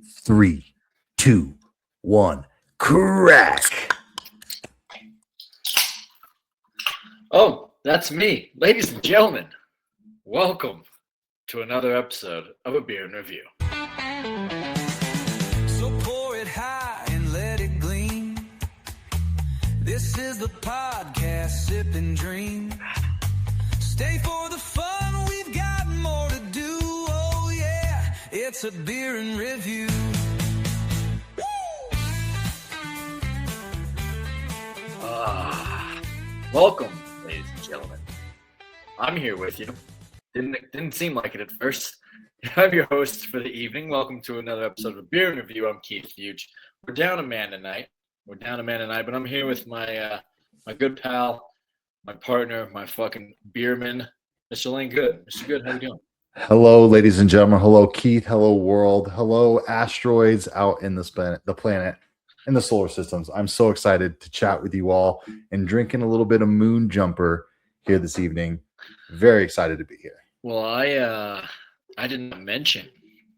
3, 2, 1, crack. Oh, that's me. Ladies and gentlemen, welcome to another episode of A Beer and Review. So pour it high and let it gleam. This is the podcast, Sip and Dream. Stay for the fun, we've got more to do. Oh yeah, it's A Beer and Review. Welcome, ladies and gentlemen. I'm here with you. Didn't seem like it at first. I'm your host for the evening. Welcome to another episode of A Beer and Review. I'm Keith Fuge. We're down a man tonight. But I'm here with my my good pal, my partner, my fucking beerman, Mr. Layne Good. Mr. Good, how you doing? Hello, ladies and gentlemen. Hello, Keith. Hello, world. Hello, asteroids out in the planet, in the solar systems. I'm so excited to chat with you all and drinking a little bit of Moonjumper here this evening. Very excited to be here. Well, I didn't mention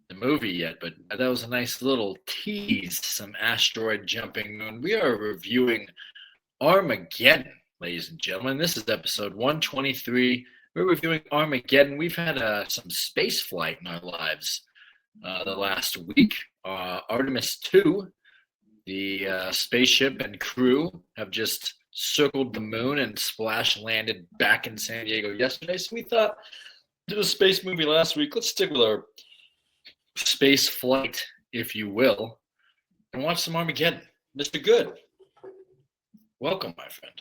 the movie yet, but that was a nice little tease, some asteroid jumping moon. We are reviewing Armageddon, ladies and gentlemen. This is episode 123. We're reviewing Armageddon. We've had some space flight in our lives the last week. Artemis 2, the spaceship and crew have just circled the moon and splash landed back in San Diego yesterday. So we thought, did a space movie last week. Let's stick with our space flight, if you will, and watch some Armageddon. Mr. Good, welcome, my friend.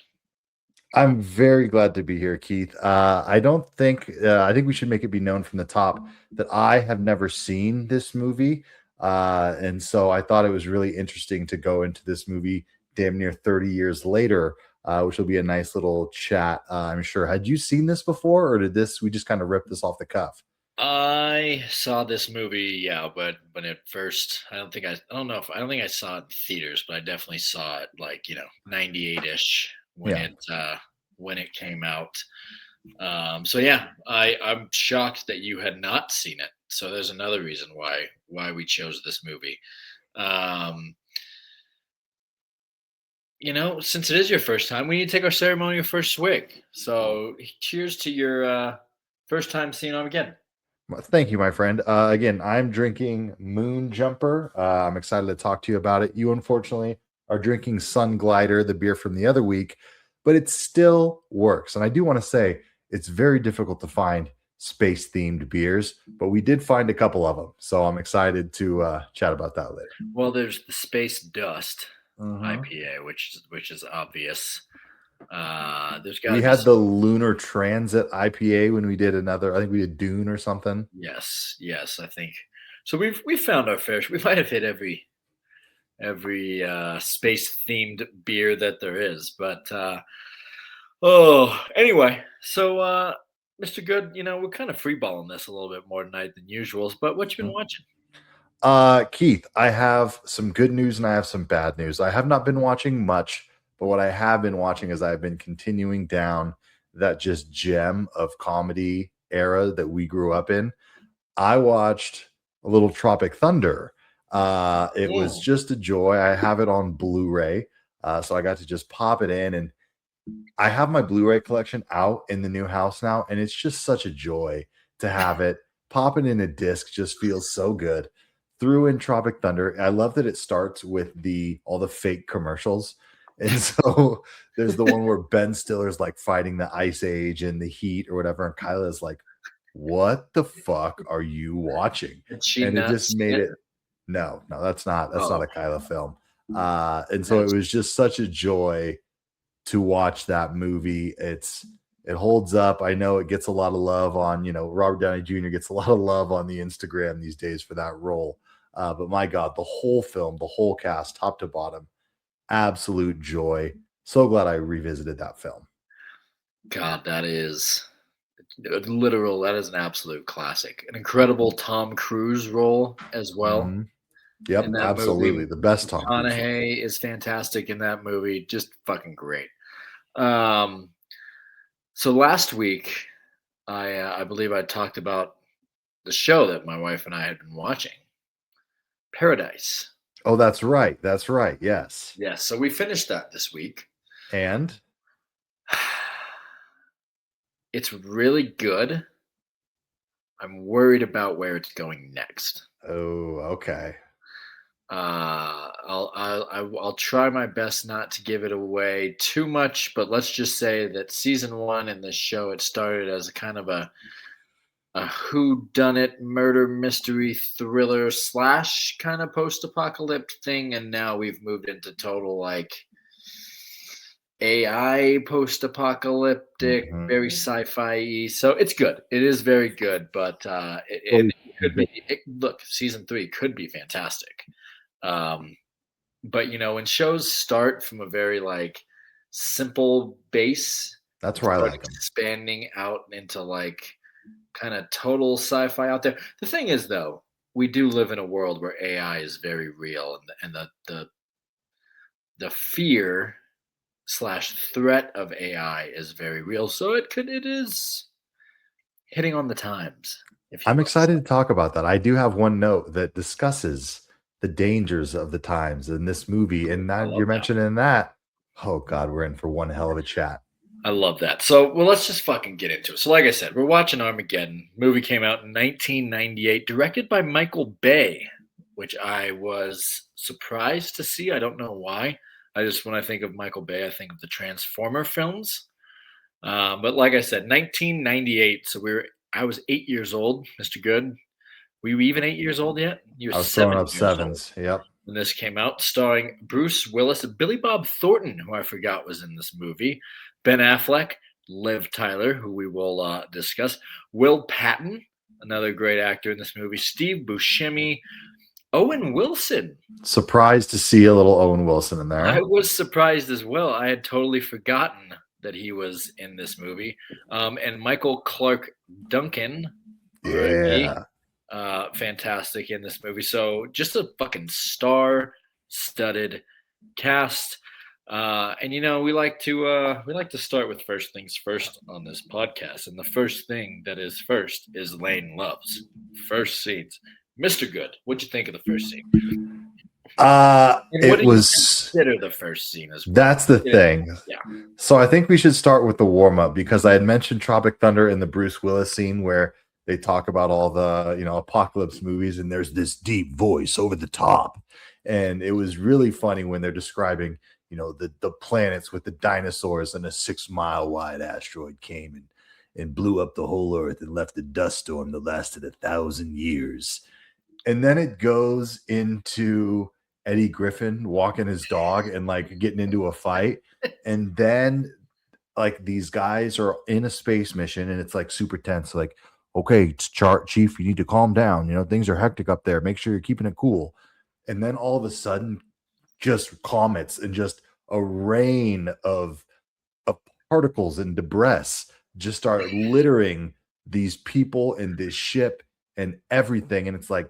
I'm very glad to be here, Keith. I think we should make it be known from the top that I have never seen this movie. And so I thought it was really interesting to go into this movie damn near 30 years later, which will be a nice little chat, I'm sure. Had you seen this before, or we just kind of rip this off the cuff? I saw this movie, yeah, but when it first, I don't think I saw it in theaters, but I definitely saw it 98-ish when it came out. So yeah, I'm shocked that you had not seen it. So there's another reason why we chose this movie. Since it is your first time, we need to take our ceremonial first swig. So cheers to your first time seeing Armageddon. Well, thank you, my friend. Again, I'm drinking Moonjumper. I'm excited to talk to you about it. You, unfortunately, are drinking Sun Glider, the beer from the other week, but it still works. And I do want to say it's very difficult to find space-themed beers, but we did find a couple of them. So I'm excited to chat about that later. Well, there's the Space Dust IPA, which is obvious. We had the Lunar Transit IPA when we did another. I think we did Dune or something. Yes, I think so. We've found our fair. We might have hit every space themed beer that there is. But anyway, so Mr. Good, we're kind of freeballing this a little bit more tonight than usual. But what you been watching? Keith, I have some good news and I have some bad news. I have not been watching much, but what I have been watching is I've been continuing down that just gem of comedy era that we grew up in. I watched a little Tropic Thunder. It was just a joy. I have it on Blu-ray, so I got to just pop it in, and I have my Blu-ray collection out in the new house now, and it's just such a joy to have it. Popping in a disc just feels so good. Threw in Tropic Thunder. I love that it starts with all the fake commercials. And so there's the one where Ben Stiller's like fighting the ice age and the heat or whatever. And Kyla is like, what the fuck are you watching? And it just made it. No, that's not a Kyla film. And so it was just such a joy to watch that movie. It holds up. I know it gets a lot of love on, Robert Downey Jr. gets a lot of love on the Instagram these days for that role. But my God, the whole film, the whole cast, top to bottom, absolute joy. So glad I revisited that film. God, that is an absolute classic. An incredible Tom Cruise role as well. Mm-hmm. Yep, absolutely. Movie. The best Tom Cruise. McConaughey is fantastic in that movie. Just fucking great. So last week, I believe I talked about the show that my wife and I had been watching. Paradise. Oh, that's right. That's right. Yes. Yes, so we finished that this week. And It's really good. I'm worried about where it's going next. oh, okay. I'll try my best not to give it away too much, but let's just say that season 1 in this show, it started as a kind of a whodunit murder mystery thriller / kind of post-apocalyptic thing, and now we've moved into total like AI post-apocalyptic, Mhm. very sci-fi. So it's good. It is very good, but it could be. Look, season 3 could be fantastic. But when shows start from a very like simple base, That's where I start like them. expanding out into like kind of total sci-fi out there. The thing is, though, we do live in a world where AI is very real, and the fear / threat of AI is very real. So it is hitting on the times. If you I'm will. excited to talk about that. I do have one note that discusses the dangers of the times in this movie. And now love you're that. mentioning that. Oh, God, we're in for one hell of a chat. I love that. So, well, let's just fucking get into it. So, like I said, we're watching Armageddon. Movie came out in 1998, directed by Michael Bay, which I was surprised to see. I don't know why. When I think of Michael Bay, I think of the Transformer films. But like I said, 1998. So I was 8 years old, Mr. Good. Were you even 8 years old yet? You were I was throwing 7 up years old sevens. Yep. when this came out, starring Bruce Willis, Billy Bob Thornton, who I forgot was in this movie, Ben Affleck, Liv Tyler, who we will discuss, Will Patton, another great actor in this movie, Steve Buscemi, Owen Wilson. Surprised to see a little Owen Wilson in I there. was surprised as well. I had totally forgotten that he was in this movie. And Michael Clark Duncan, Yeah. fantastic in this movie. So just a fucking star-studded cast. And we like to start with first things first on this podcast. And the first thing that is first is Layne loves first scenes. Mr. Good, what'd you think of the first scene? And what It do was. you consider the first scene as well? That's the thing. Yeah. So I think we should start with the warm up because I had mentioned Tropic Thunder in the Bruce Willis scene where they talk about all the apocalypse movies and there's this deep voice over the top, and it was really funny when they're describing the planets with the dinosaurs, and a 6-mile wide asteroid came and blew up the whole earth and left a dust storm that lasted 1,000 years, and then it goes into Eddie Griffin walking his dog and like getting into a fight. And then like these guys are in a space mission and it's like super tense. Like, okay, it's chief, you need to calm down. Things are hectic up there. Make sure you're keeping it cool. And then all of a sudden, just comets and just a rain of particles and debris just start littering these people and this ship and everything. And it's like,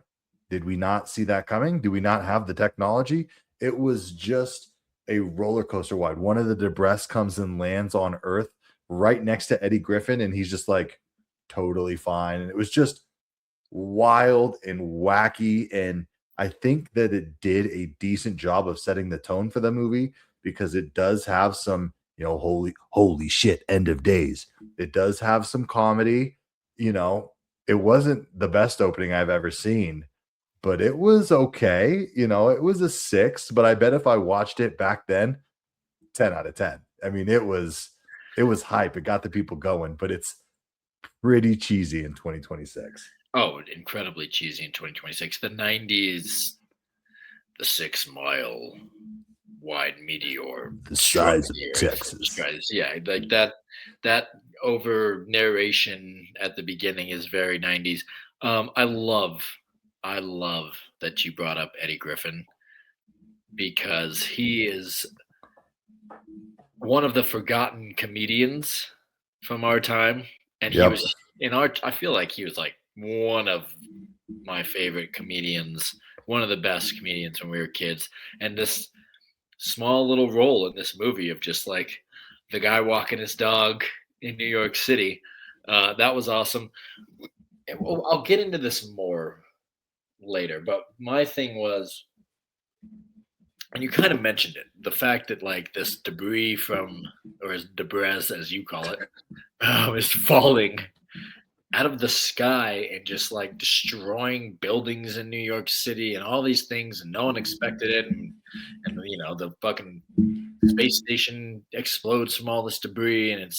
did we not see that coming? Do we not have the technology? It was just a roller coaster ride. One of the debris comes and lands on Earth right next to Eddie Griffin, and he's just like totally fine. And it was just wild and wacky. And I think that it did a decent job of setting the tone for the movie because it does have some, holy shit, end of days. It does have some comedy. It wasn't the best opening I've ever seen, but it was okay. It was a 6, but I bet if I watched it back then, 10 out of 10. I mean, it was hype. It got the people going, but it's pretty cheesy in 2026. Oh, incredibly cheesy in 2026. The 90s, the 6-mile wide meteor, the size of Earth. Texas. Yeah, like that over narration at the beginning is very 90s. I love that you brought up Eddie Griffin because he is one of the forgotten comedians from our time. And Yep. he was I feel like he was like one of my favorite comedians, one of the best comedians when we were kids. And this small little role in this movie of just like the guy walking his dog in New York City, that was awesome. I'll get into this more later. But my thing was, and you kind of mentioned it, the fact that like this debris from, or as debris as you call it, is falling out of the sky and just like destroying buildings in New York City and all these things, and no one expected it, and you know the fucking space station explodes from all this debris, and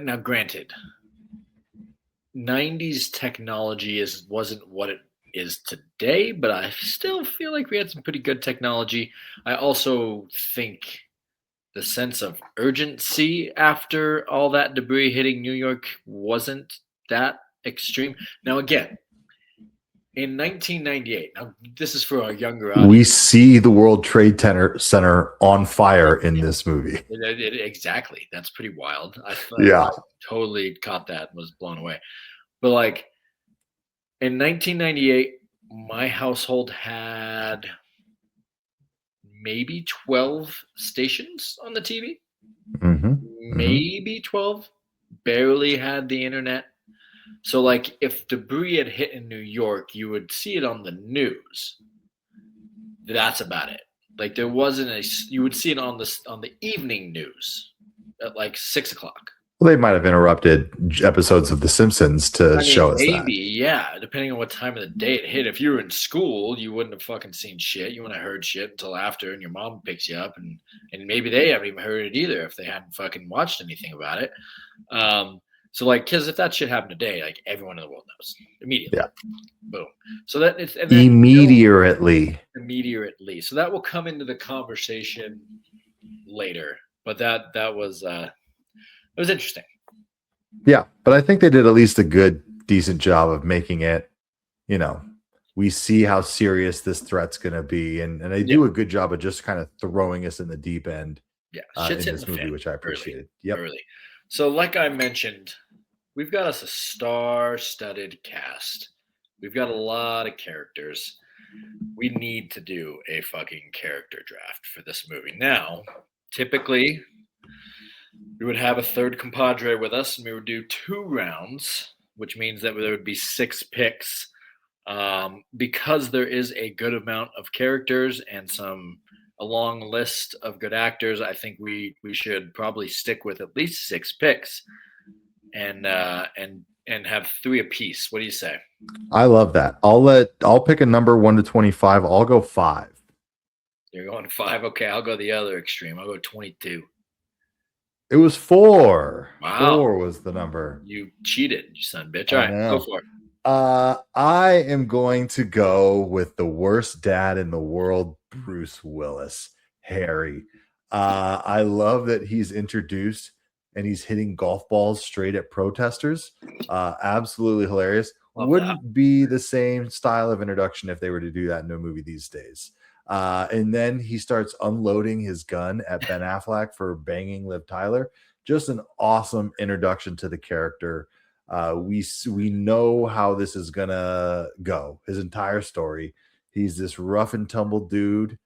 now granted, 90s technology wasn't what it is today, but I still feel like we had some pretty good technology. I also think the sense of urgency after all that debris hitting New York wasn't that extreme. Now, again, in 1998, now this is for our younger audience. We see the World Trade Center on fire in this movie. Exactly. That's pretty wild. I totally caught that and was blown away. But like in 1998, my household had maybe 12 stations on the TV. Maybe 12. Barely had the internet. So like if debris had hit in New York, you would see it on the news. That's about it. Like there wasn't you would see it on the evening news at like 6 o'clock. Well, they might have interrupted episodes of The Simpsons to show us maybe, that. Yeah, depending on what time of the day it hit. If you were in school, you wouldn't have fucking seen shit. You wouldn't have heard shit until after, and your mom picks you up, and maybe they haven't even heard it either if they hadn't fucking watched anything about it. So like, because if that shit happened today, like everyone in the world knows immediately. Yeah. Boom. So that it's immediately. So that will come into the conversation later. But that was it was interesting. Yeah, but I think they did at least a good, decent job of making it, you know, we see how serious this threat's going to be. And they do a good job of just kind of throwing us in the deep end in this movie, which I appreciated. Early. So like I mentioned, we've got us a star-studded cast. We've got a lot of characters. We need to do a fucking character draft for this movie. Now, typically, we would have a third compadre with us, and we would do 2 rounds, which means that there would be 6 picks. Because there is a good amount of characters and a long list of good actors, I think we should probably stick with at least 6 picks, and have 3 apiece. What do you say? I love that. I'll pick a number 1 to 25. I'll go 5. You're going 5. Okay, I'll go the other extreme. I'll go 22. It was 4. Wow. 4 was the number. You cheated, you son of a bitch. All right, go for it. I am going to go with the worst dad in the world, Bruce Willis, Harry. I love that he's introduced and he's hitting golf balls straight at protesters. Absolutely hilarious. Wouldn't be the same style of introduction if they were to do that in a movie these days. And then he starts unloading his gun at Ben Affleck for banging Liv Tyler. Just an awesome introduction to the character. We know how this is gonna go. His entire story. He's this rough and tumble dude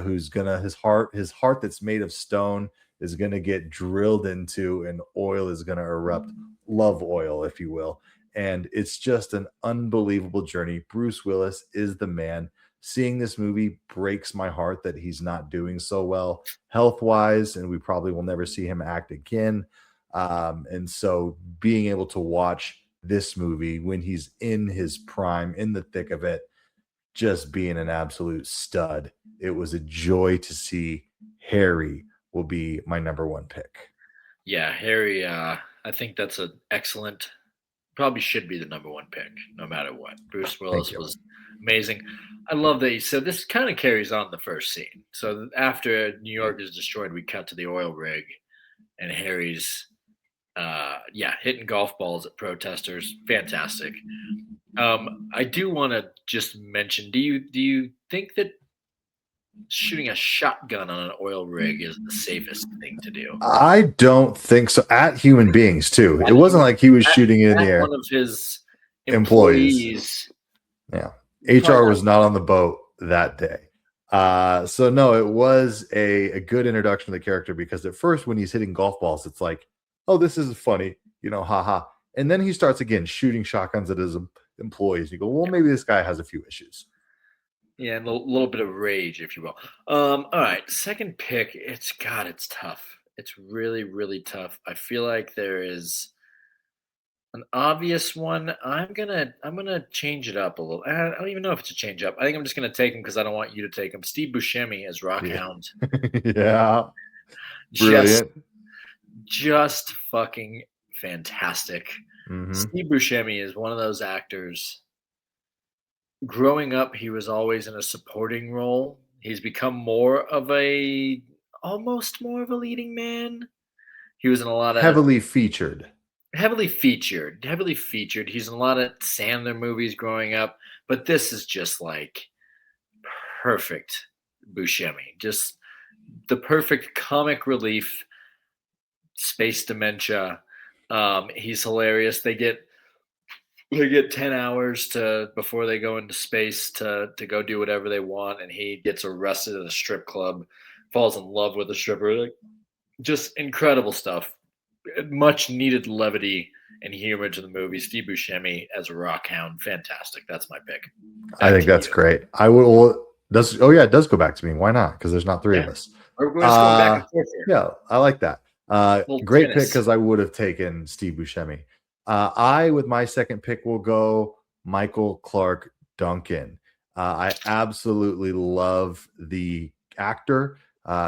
who's gonna his heart that's made of stone is gonna get drilled into, and oil is gonna erupt. Love oil, if you will. And it's just an unbelievable journey. Bruce Willis is the man. Seeing this movie breaks my heart that he's not doing so well health-wise, and we probably will never see him act again. And so being able to watch this movie when he's in his prime, in the thick of it, just being an absolute stud, it was a joy to see. Harry will be my number 1 pick. Yeah, Harry, I think that's an excellent, probably should be the number 1 pick, no matter what. Bruce Willis was amazing. I love that. So this kind of carries on the first scene. So after New York is destroyed, we cut to the oil rig, and Harry's, hitting golf balls at protesters. Fantastic. I do want to just mention, do you think that shooting a shotgun on an oil rig is the safest thing to do? I don't think so. At human beings too. It wasn't like he was shooting it in the air. One of his employees. Yeah. HR was not on the boat that day. So no, it was a good introduction to the character, because at first when he's hitting golf balls, it's like, oh, this is funny, haha. And then he starts again shooting shotguns at employees. You go, well, maybe this guy has a few issues. Yeah, and a little bit of rage, if you will. All right, second pick. It's tough. It's really, really tough. I feel like there is an obvious one. I'm gonna change it up a little. I don't even know if it's a change up. I think I'm just gonna take him because I don't want you to take him. Steve Buscemi as Rockhound. Yeah, Just, brilliant. just fucking fantastic. Mhm. Steve Buscemi is one of those actors. Growing up, he was always in a supporting role. He's become almost more of a leading man. He was in a lot of Heavily featured. heavily featured, heavily featured. He's in a lot of Sandler movies growing up, but this is just like perfect Buscemi. Just the perfect comic relief, space dementia. He's hilarious. They get 10 hours before they go into space to go do whatever they want, and he gets arrested at a strip club, falls in love with a stripper. Like, just incredible stuff. Much needed levity and humor to the movie. Steve Buscemi as a Rockhound, fantastic. That's my pick. I think that's great. I will. It does go back to me. Why not? Because there's not three of us. We're just going back and forth here. Yeah, I like that. Little Great tennis. pick because I would have taken Steve Buscemi. With my second pick, will go Michael Clark Duncan. I absolutely love the actor.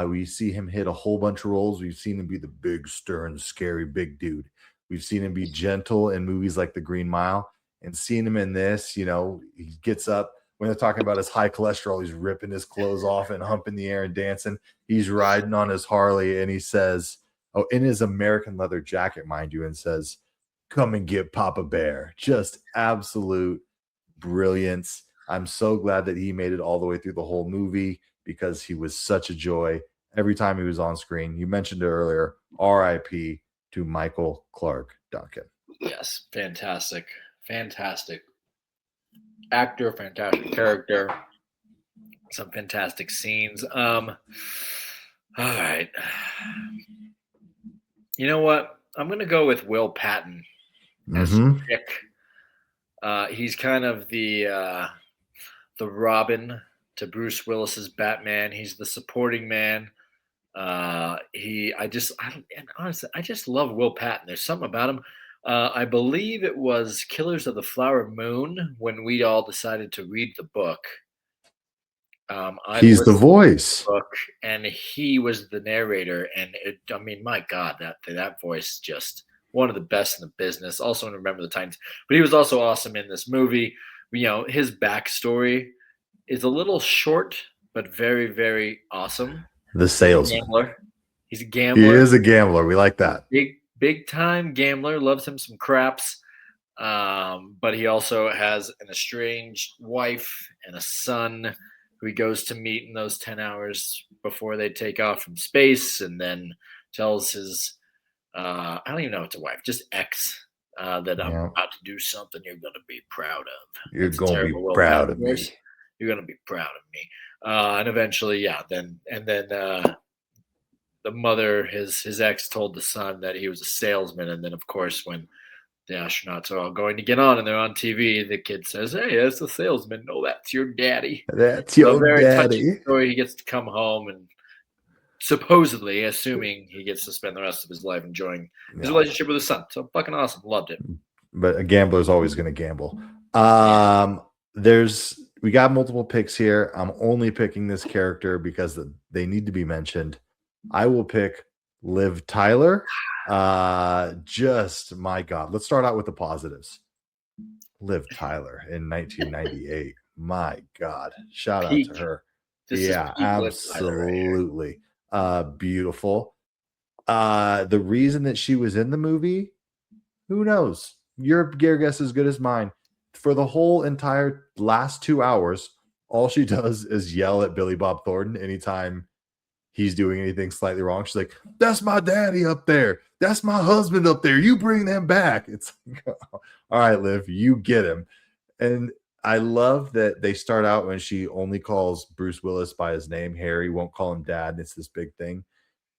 We see him hit a whole bunch of roles. We've seen him be the big, stern, scary, big dude. We've seen him be gentle in movies like The Green Mile, and seeing him in this, he gets up when they're talking about his high cholesterol. He's ripping his clothes off and humping the air and dancing. He's riding on his Harley, and he says, in his American leather jacket, mind you, and says, "Come and get Papa Bear." Just absolute brilliance. I'm so glad that he made it all the way through the whole movie because he was such a joy every time he was on screen. You mentioned it earlier. R.I.P. to Michael Clark Duncan. Yes, fantastic. Fantastic actor, fantastic character, some fantastic scenes. All right. You know what? I'm going to go with Will Patton as Rick. He's kind of the Robin to Bruce Willis's Batman. He's the supporting man. Honestly, I just love Will Patton. There's something about him. I believe it was Killers of the Flower Moon when we all decided to read the book. He's the voice, and he was the narrator. And my God, that voice just one of the best in the business. Also, in Remember the Titans, but he was also awesome in this movie. His backstory is a little short, but very, very awesome. The salesman. He's a gambler. He is a gambler. We like that. Big time gambler. Loves him some craps. But he also has an estranged wife and a son who he goes to meet in those 10 hours before they take off from space, and then tells his I don't even know if it's a wife, just ex, that I'm about to do something you're going to be proud of. You're going to be proud of me. You're going to be proud of me. And eventually, then the mother, his ex, told the son that he was a salesman. And then, of course, when the astronauts are all going to get on and they're on TV, the kid says, "Hey, that's the salesman. No, that's your daddy." That's your daddy. Story. He gets to come home and supposedly, assuming he gets to spend the rest of his life enjoying his relationship with his son. So fucking awesome. Loved it. But a gambler is always going to gamble. We got multiple picks here. I'm only picking this character because they need to be mentioned. I will pick Liv Tyler. Just my God. Let's start out with the positives. Liv Tyler in 1998. My God. Shout out to her. Absolutely. Beautiful. The reason that she was in the movie, who knows? Your guess is as good as mine. For the whole entire last 2 hours, all she does is yell at Billy Bob Thornton anytime he's doing anything slightly wrong. She's like, "That's my daddy up there. That's my husband up there. You bring them back." It's like, all right, Liv, you get him. And I love that they start out when she only calls Bruce Willis by his name, Harry, won't call him dad. And it's this big thing.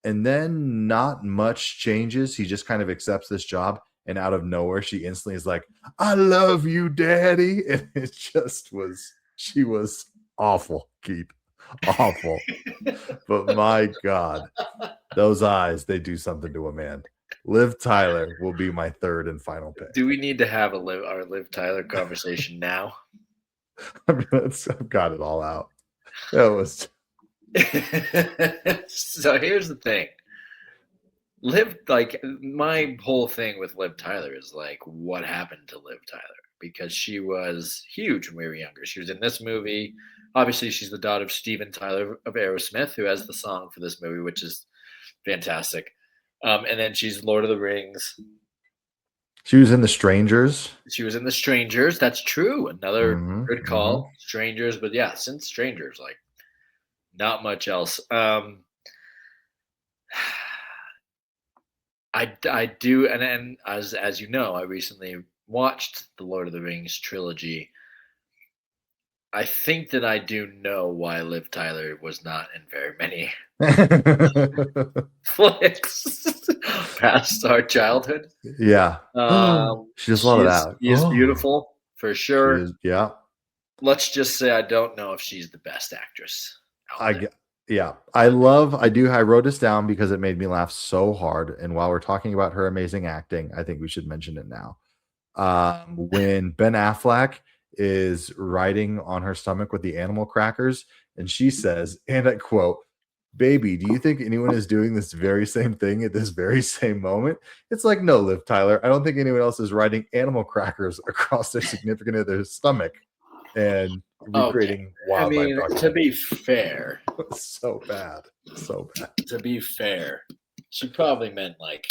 And then not much changes. He just kind of accepts this job. and out of nowhere, she instantly is like, "I love you, Daddy," and it just was. She was awful, Keith, awful. But my God, those eyes, they do something to a man. Liv Tyler will be my third and final pick. Do we need to have our Liv Tyler conversation now? I mean, I've got it all out. That was. So here's the thing. My whole thing with Liv Tyler is like, what happened to Liv Tyler? Because she was huge when we were younger. She was in this movie. Obviously, she's the daughter of Steven Tyler of Aerosmith, who has the song for this movie, which is fantastic. And then she's Lord of the Rings. She was in The Strangers. She was in The Strangers. That's true. Another good call. Mm-hmm. Strangers. But yeah, since Strangers, like not much else. I do. And as you know, I recently watched the Lord of the Rings trilogy. I think that I do know why Liv Tyler was not in very many flicks past our childhood. Yeah. She just love that. She is beautiful for sure. Yeah. Let's just say I don't know if she's the best actress. I wrote this down because it made me laugh so hard. And while we're talking about her amazing acting, I think we should mention it now. When Ben Affleck is riding on her stomach with the animal crackers, and she says, and I quote, "Baby, do you think anyone is doing this very same thing at this very same moment?" It's like, no, Liv Tyler, I don't think anyone else is riding animal crackers across their significant other's stomach and recreating wildlife. I mean, to be fair, so bad. To be fair, she probably meant like,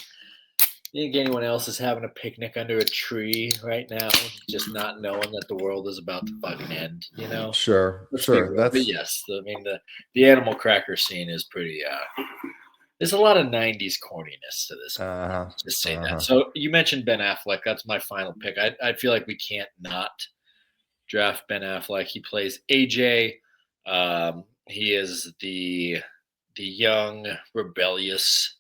you think anyone else is having a picnic under a tree right now, just not knowing that the world is about to fucking end, you know? Sure. But yes, the animal cracker scene is pretty. There's a lot of '90s corniness to this. Just say that. So you mentioned Ben Affleck. That's my final pick. I feel like we can't not draft Ben Affleck. He plays AJ. He is the young rebellious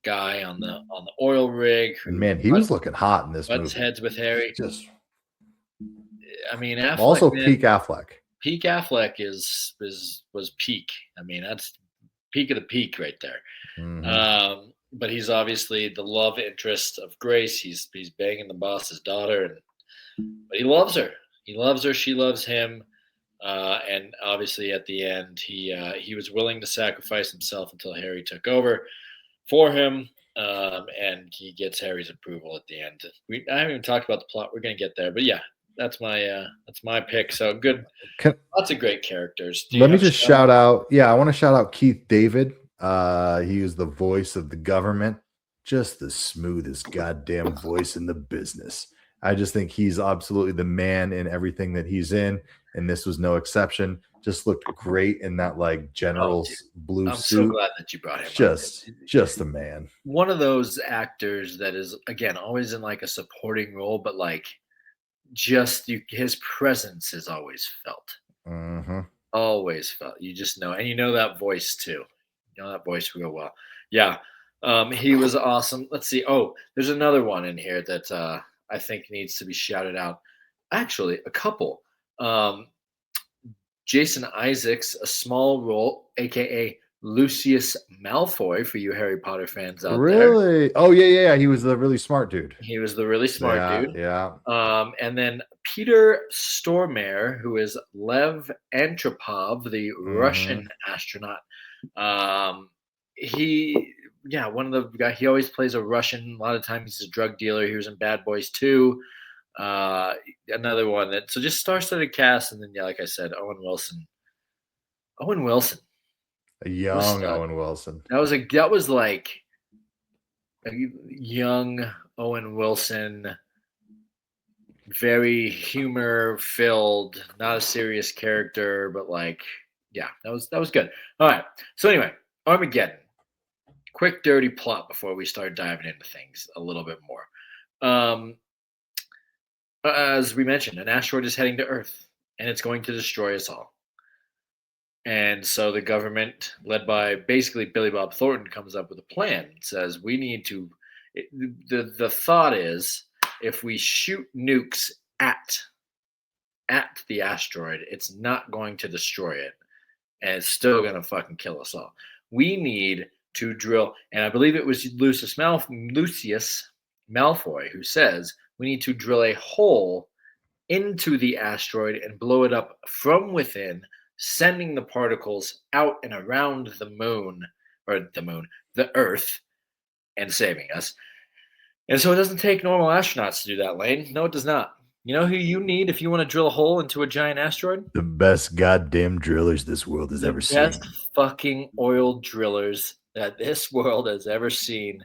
guy on the oil rig. Man, he was looking hot in this movie. Butts heads with Harry. I mean, Affleck, also peak Affleck. Peak Affleck was peak. I mean, that's peak of the peak right there. Mm-hmm. But he's obviously the love interest of Grace. He's banging the boss's daughter, but he loves her. He loves her. She loves him. And obviously, at the end, he was willing to sacrifice himself until Harry took over for him, and he gets Harry's approval at the end. I haven't even talked about the plot. We're gonna get there, but yeah, that's my pick. So good, lots of great characters. Let me just shout out. Yeah, I want to shout out Keith David. He is the voice of the government, just the smoothest goddamn voice in the business. I just think he's absolutely the man in everything that he's in, and this was no exception. Just looked great in that like general's blue suit. I'm so glad that you brought him. Just the man. One of those actors that is, again, always in like a supporting role, but like his presence is always felt. Mm-hmm. Always felt. You just know, and you know that voice too. You know that voice real well. Yeah, he was awesome. Let's see. Oh, there's another one in here that I think needs to be shouted out. Actually, a couple. Jason Isaacs, a small role, aka Lucius Malfoy, for you Harry Potter fans out there. Really? Oh yeah. He was the really smart dude. He was the really smart dude. Yeah. And then Peter Stormare, who is Lev Antropov, the Russian astronaut. One of the guys. He always plays a Russian. A lot of times he's a drug dealer. He was in Bad Boys 2. Another one that just star-studded cast, and then like I said, Owen Wilson, a young Owen Wilson. That was like a young Owen Wilson, very humor-filled, not a serious character, but like, yeah, that was good. All right, so anyway, Armageddon. Quick, dirty plot before we start diving into things a little bit more. As we mentioned, an asteroid is heading to Earth, and it's going to destroy us all. And so the government, led by basically Billy Bob Thornton, comes up with a plan. It says we need to The thought is, if we shoot nukes at the asteroid, it's not going to destroy it, and it's still going to fucking kill us all. We need to drill, and I believe it was Lucius Malfoy who says we need to drill a hole into the asteroid and blow it up from within, sending the particles out and around the Earth, and saving us. And so it doesn't take normal astronauts to do that, Layne. No, it does not. You know who you need if you want to drill a hole into a giant asteroid? The best goddamn drillers this world has ever seen. The best fucking oil drillers that this world has ever seen.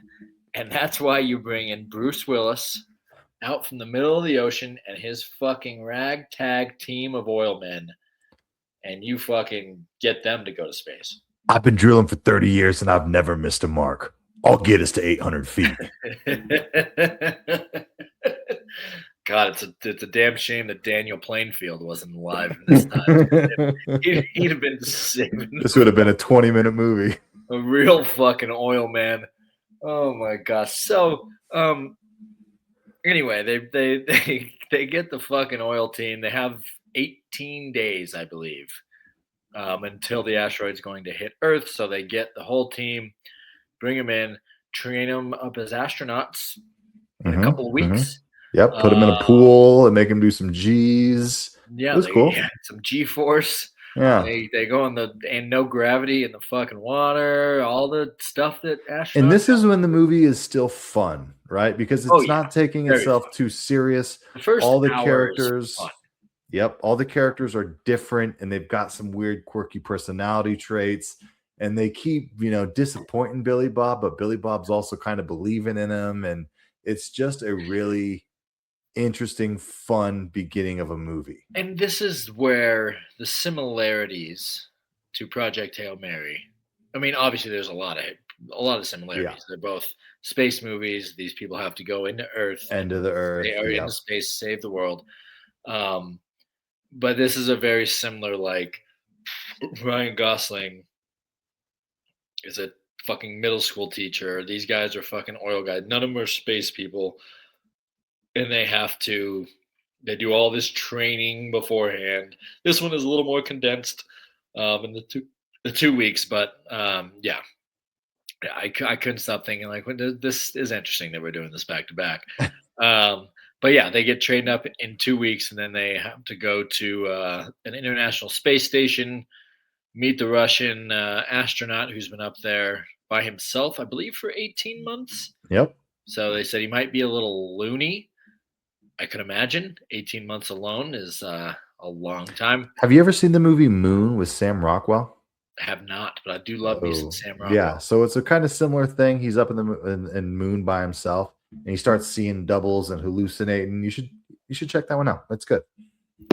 And that's why you bring in Bruce Willis out from the middle of the ocean and his fucking ragtag team of oil men, and you fucking get them to go to space. I've been drilling for 30 years and I've never missed a mark. I'll get us to 800 feet. God, it's a damn shame that Daniel Plainfield wasn't alive this time. He'd have been saving. This would have been a 20-minute movie. A real fucking oil man. Oh my gosh. So, anyway, they get the fucking oil team. They have 18 days, I believe, until the asteroid's going to hit Earth. So they get the whole team, bring them in, train them up as astronauts in a couple of weeks. Yep, put them in a pool and make them do some G's. Yeah, that's cool. Yeah, some G-force. Yeah, they go and no gravity in the fucking water, all the stuff that astronauts. And this is when the movie is still fun, right? Because it's not taking itself too serious. All the characters, all the characters are different, and they've got some weird, quirky personality traits. And they keep, disappointing Billy Bob, but Billy Bob's also kind of believing in him, and it's just a really interesting, fun beginning of a movie. And this is where the similarities to Project Hail Mary. I mean, obviously, there's a lot of similarities. Yeah. They're both space movies. These people have to go into Earth. Into the Earth. They are into space, save the world. But this is a very similar, like, Ryan Gosling is a fucking middle school teacher. These guys are fucking oil guys. None of them are space people. And they do all this training beforehand. This one is a little more condensed in the 2 weeks, but I couldn't stop thinking, like, this is interesting that we're doing this back to back. But yeah, they get trained up in 2 weeks, and then they have to go to an international space station, meet the Russian astronaut who's been up there by himself, I believe, for 18 months. Yep. So they said he might be a little loony. I could imagine 18 months alone is a long time. Have you ever seen the movie Moon with Sam Rockwell? I have not, but I do love me some Sam Rockwell. Yeah, so it's a kind of similar thing. He's up in the Moon by himself, and he starts seeing doubles and hallucinating. You should check that one out. That's good.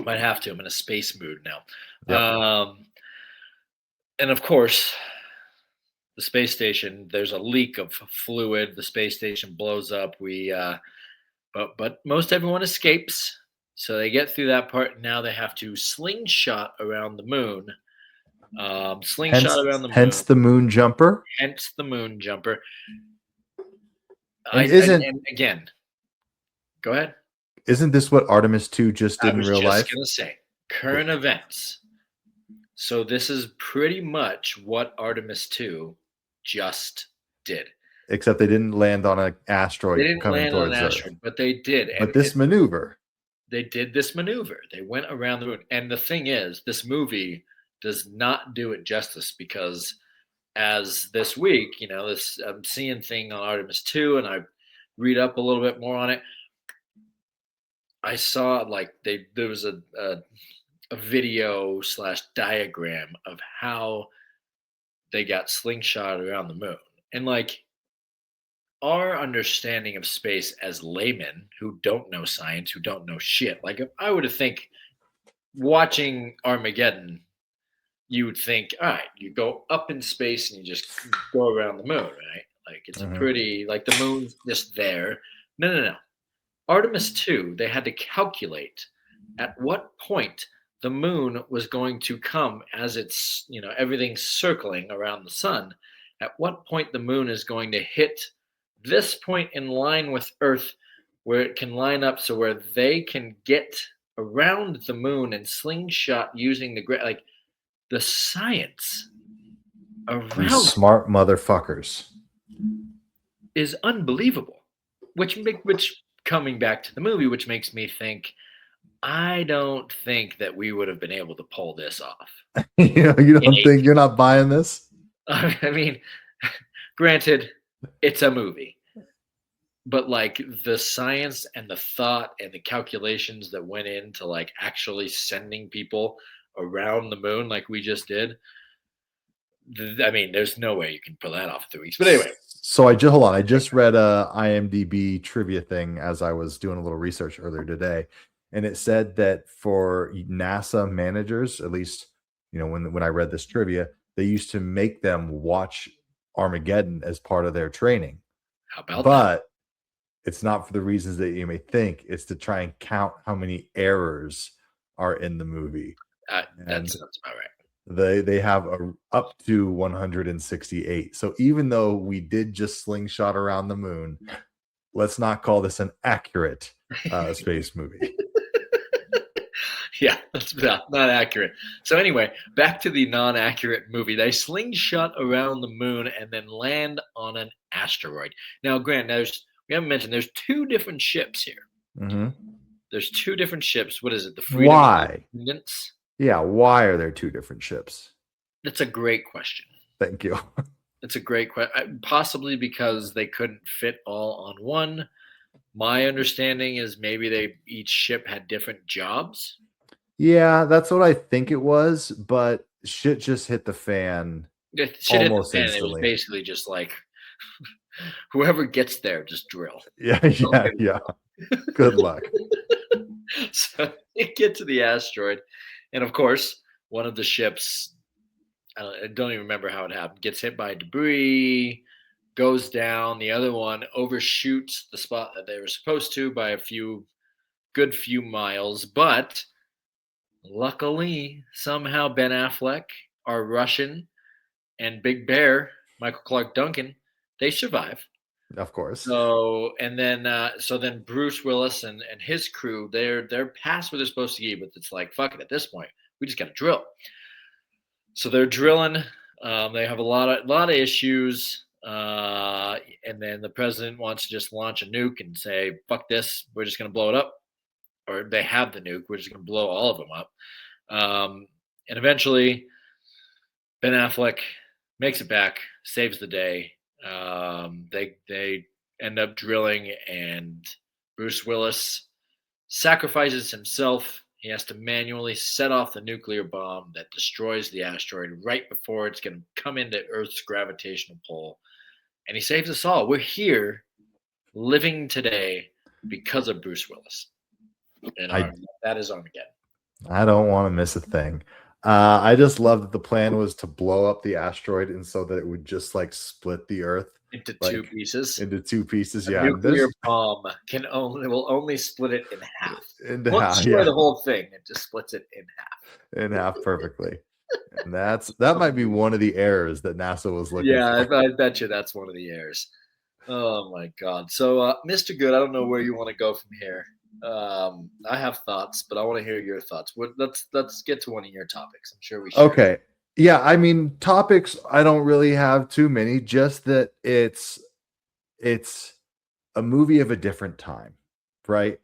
Might have to. I'm in a space mood now. Yep. And of course, the space station, there's a leak of fluid. The space station blows up. But most everyone escapes. So they get through that part. Now they have to slingshot around the moon. Hence the Moonjumper. Hence the Moonjumper. And again, go ahead. Isn't this what Artemis 2 just did in real life? I was just going to say, current events. So this is pretty much what Artemis 2 just did. Except they didn't land on an asteroid. They didn't land on an asteroid, but they did. But this maneuver. They did this maneuver. They went around the moon. And the thing is, this movie does not do it justice, because as this week, I'm seeing thing on Artemis 2, and I read up a little bit more on it. I saw there was a video / diagram of how they got slingshot around the moon. And our understanding of space as laymen who don't know science, who don't know shit. Like, if I were to think, watching Armageddon, you would think, all right, you go up in space and you just go around the moon, right? Like, it's pretty, like, the moon's just there. No. Artemis 2, they had to calculate at what point the moon was going to come as it's, everything's circling around the sun. At what point the moon is going to hit this point in line with Earth where it can line up so where they can get around the moon and slingshot using like the science These around smart motherfuckers. is unbelievable. Which coming back to the movie, which makes me think I don't think that we would have been able to pull this off. You don't think you're not buying this? I mean, granted, it's a movie. But like the science and the thought and the calculations that went into like actually sending people around the moon like we just did. I mean, there's no way you can pull that off in 3 weeks. But anyway. So hold on. I just read a IMDb trivia thing as I was doing a little research earlier today. And it said that for NASA managers, at least, when I read this trivia, they used to make them watch Armageddon as part of their training. How about that? It's not for the reasons that you may think. It's to try and count how many errors are in the movie. That sounds about right. They have up to 168. So even though we did just slingshot around the moon, let's not call this an accurate space movie. Yeah, that's not accurate. So anyway, back to the non-accurate movie. They slingshot around the moon and then land on an asteroid. Now, Grant, we haven't mentioned there's 2 different ships here. Mm-hmm. There's 2 different ships. What is it? The Freedom Why? Independence? Yeah, why are there 2 different ships? That's a great question. Thank you. It's a great question. Possibly because they couldn't fit all on one. My understanding is maybe each ship had different jobs. Yeah, that's what I think it was, but shit just hit the fan almost instantly. It was basically just like whoever gets there, just drill. Yeah. Good luck. So they get to the asteroid, and of course, one of the ships, I don't even remember how it happened, gets hit by debris, goes down. The other one overshoots the spot that they were supposed to by a good few miles, but luckily, somehow Ben Affleck, our Russian, and Big Bear, Michael Clark Duncan, they survive. Of course. So then Bruce Willis and his crew, they're past where they're supposed to be, but it's like, fuck it, at this point, we just gotta drill. So they're drilling. They have a lot of issues. And then the president wants to just launch a nuke and say, fuck this, we're just gonna blow it up. Or they have the nuke, we're just gonna blow all of them up. And eventually Ben Affleck makes it back, saves the day. They end up drilling, and Bruce Willis sacrifices himself. He has to manually set off the nuclear bomb that destroys the asteroid right before it's going to come into Earth's gravitational pull. And he saves us all. We're here living today because of Bruce Willis. And that is Armageddon. I don't want to miss a thing. I just love that the plan was to blow up the asteroid and so that it would just like split the Earth into 2 pieces. Into 2 pieces, yeah. A nuclear bomb will only split it in half. Into half, yeah. The whole thing, it just splits it in half. In half, perfectly. And that might be one of the errors that NASA was looking for. Yeah, I bet you that's one of the errors. Oh my God! So, Mr. Good, I don't know where you want to go from here. I have thoughts, but I want to hear your thoughts. Let's get to one of your topics. I'm sure we should. Okay. Yeah, I mean, topics, I don't really have too many, just that it's a movie of a different time, right?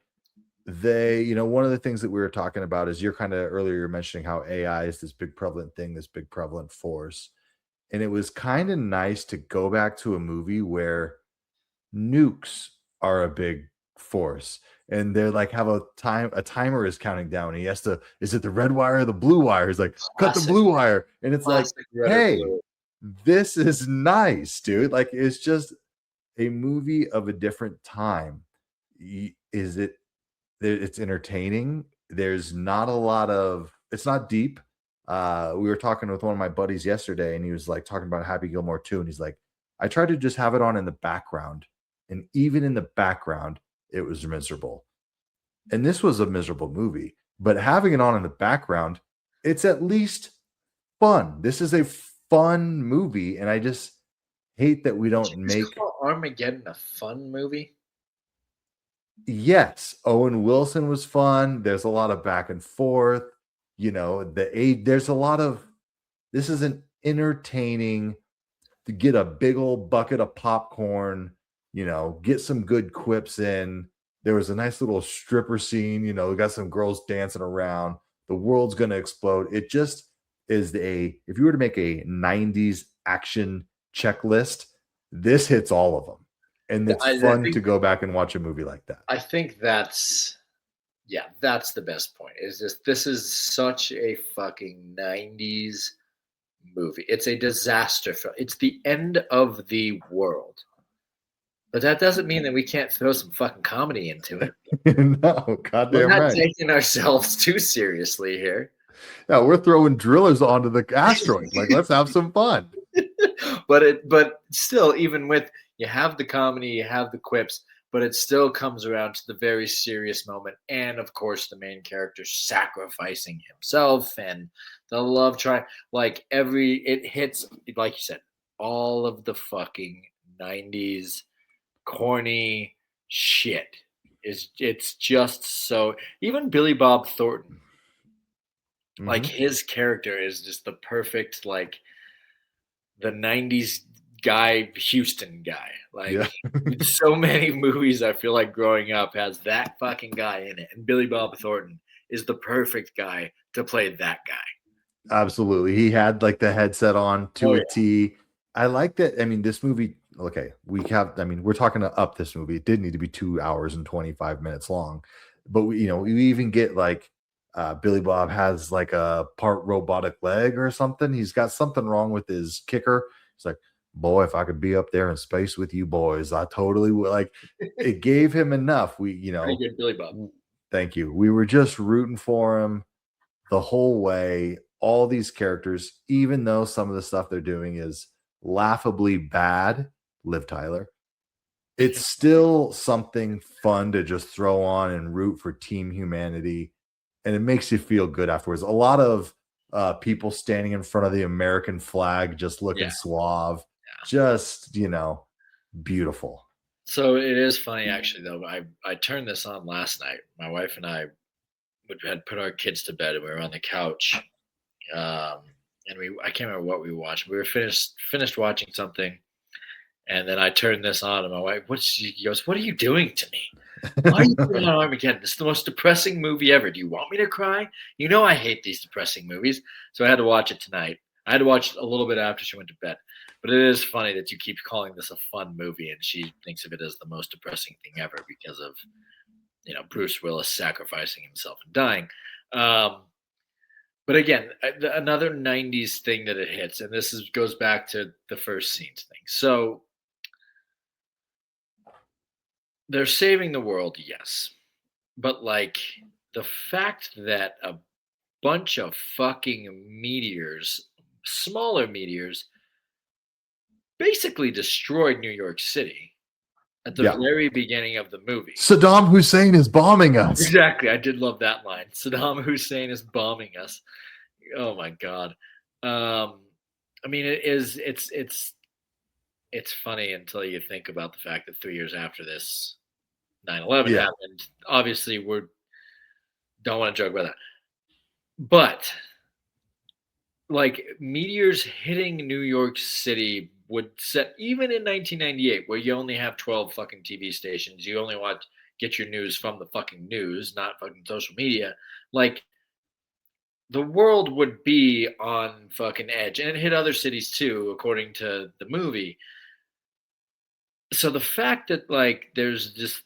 One of the things that we were talking about is you're mentioning how AI is this big prevalent thing, this big prevalent force. And it was kind of nice to go back to a movie where nukes are a big force. And they're like, have a timer is counting down. He has to, is it the red wire or the blue wire? He's like, cut the blue wire. And it's like, hey, this is nice, dude. Like, it's just a movie of a different time. It's entertaining. There's not a lot of, it's not deep. We were talking with one of my buddies yesterday, and he was like talking about Happy Gilmore 2. And he's like, I tried to just have it on in the background. And even in the background, it was miserable. And this was a miserable movie, but having it on in the background, it's at least fun. This is a fun movie, and I just hate that we don't make Armageddon a fun movie? Yes, Owen Wilson was fun. There's a lot of back and forth. There's a lot of this is an entertaining to get a big old bucket of popcorn, get some good quips in. There was a nice little stripper scene, we got some girls dancing around. The world's gonna explode. It just is if you were to make a 90s action checklist, this hits all of them. And it's I fun think to go back and watch a movie like that. I think that's the best point. Is this is such a fucking 90s movie. It's a disaster film. It's the end of the world. But that doesn't mean that we can't throw some fucking comedy into it. No, We're goddamn not right. taking ourselves too seriously here. Yeah, we're throwing drillers onto the asteroid. Like, let's have some fun. But still, even with you have the comedy, you have the quips, but it still comes around to the very serious moment, and of course, the main character sacrificing himself and the love triangle. Like it hits, like you said, all of the fucking 90s corny shit. It's just so. Even Billy Bob Thornton, like Mhm. his character is just the perfect like the 90s guy, Houston guy. Like Yeah. so many movies I feel like growing up has that fucking guy in it. And Billy Bob Thornton is the perfect guy to play that guy. Absolutely. He had like the headset on to Oh, a yeah. T. I like that. I mean, this movie, okay, we're talking to up this movie. It did need to be 2 hours and 25 minutes long. But we even get like Billy Bob has like a part robotic leg or something. He's got something wrong with his kicker. It's like, boy, if I could be up there in space with you boys, I totally would. Like, it gave him enough. Pretty good Billy Bob. Thank you. We were just rooting for him the whole way. All these characters, even though some of the stuff they're doing is laughably bad, Liv Tyler, it's still something fun to just throw on and root for Team Humanity. And it makes you feel good afterwards. A lot of people standing in front of the American flag, just looking suave, just, beautiful. So it is funny actually though. I turned this on last night. My wife and I had put our kids to bed and we were on the couch. And I can't remember what we watched. We were finished watching something, and then I turned this on, and my wife, she goes, "What are you doing to me? Why are you putting on Armageddon? This is the most depressing movie ever. Do you want me to cry? You know I hate these depressing movies." So I had to watch it tonight. I had to watch it a little bit after she went to bed. But it is funny that you keep calling this a fun movie, and she thinks of it as the most depressing thing ever because of Bruce Willis sacrificing himself and dying. But again, another 90s thing that it hits, and goes back to the first scenes thing. So they're saving the world, yes. But like the fact that a bunch of fucking meteors, smaller meteors, basically destroyed New York City at the very beginning of the movie. Saddam Hussein is bombing us. Exactly. I did love that line. Saddam Hussein is bombing us. Oh my God. I mean, it's funny until you think about the fact that 3 years after this, 9/11 happened. Obviously, don't want to joke about that. But like meteors hitting New York City would set, even in 1998, where you only have 12 fucking TV stations, you only get your news from the fucking news, not fucking social media. Like the world would be on fucking edge, and it hit other cities too, according to the movie. So the fact that like there's just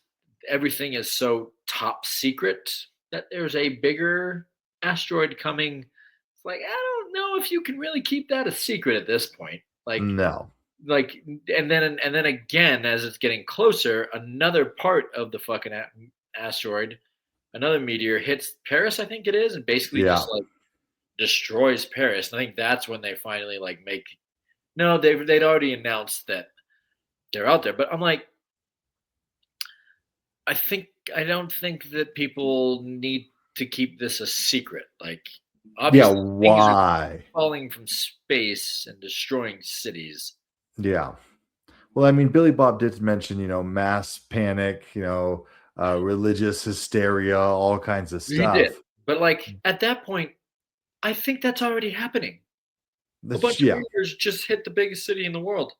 everything is so top secret that there's a bigger asteroid coming, it's like I don't know if you can really keep that a secret at this point. Like No. like and then again, as it's getting closer, another part of the fucking asteroid, another meteor hits Paris, I think it is, and basically just like destroys Paris. And I think that's when they finally like they'd already announced that they're out there. But I'm like, I don't think that people need to keep this a secret. Like obviously things are Why? falling from space and destroying cities. Yeah. Well, I mean, Billy Bob did mention, mass panic, religious hysteria, all kinds of He did. stuff. But like at that point, I think that's already happening. A bunch of Yeah, meteors just hit the biggest city in the world.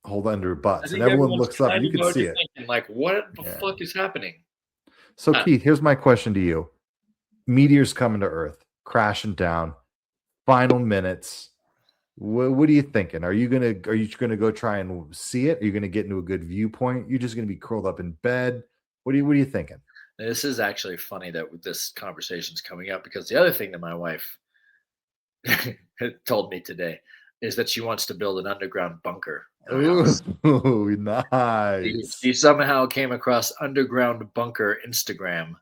hold under I butts, and think everyone everyone's looks up, and kind you of can see already it. thinking, like, what the Yeah. fuck is happening? So, Uh, Keith, here's my question to you: meteors coming to Earth, crashing down, final minutes. What are you thinking? Are you gonna go try and see it? Are you gonna get into a good viewpoint? You're just gonna be curled up in bed. What are you thinking? This is actually funny that this conversation's coming up because the other thing that my wife told me today is that she wants to build an underground bunker in our house. Ooh, She, nice. she somehow came across underground bunker Instagram.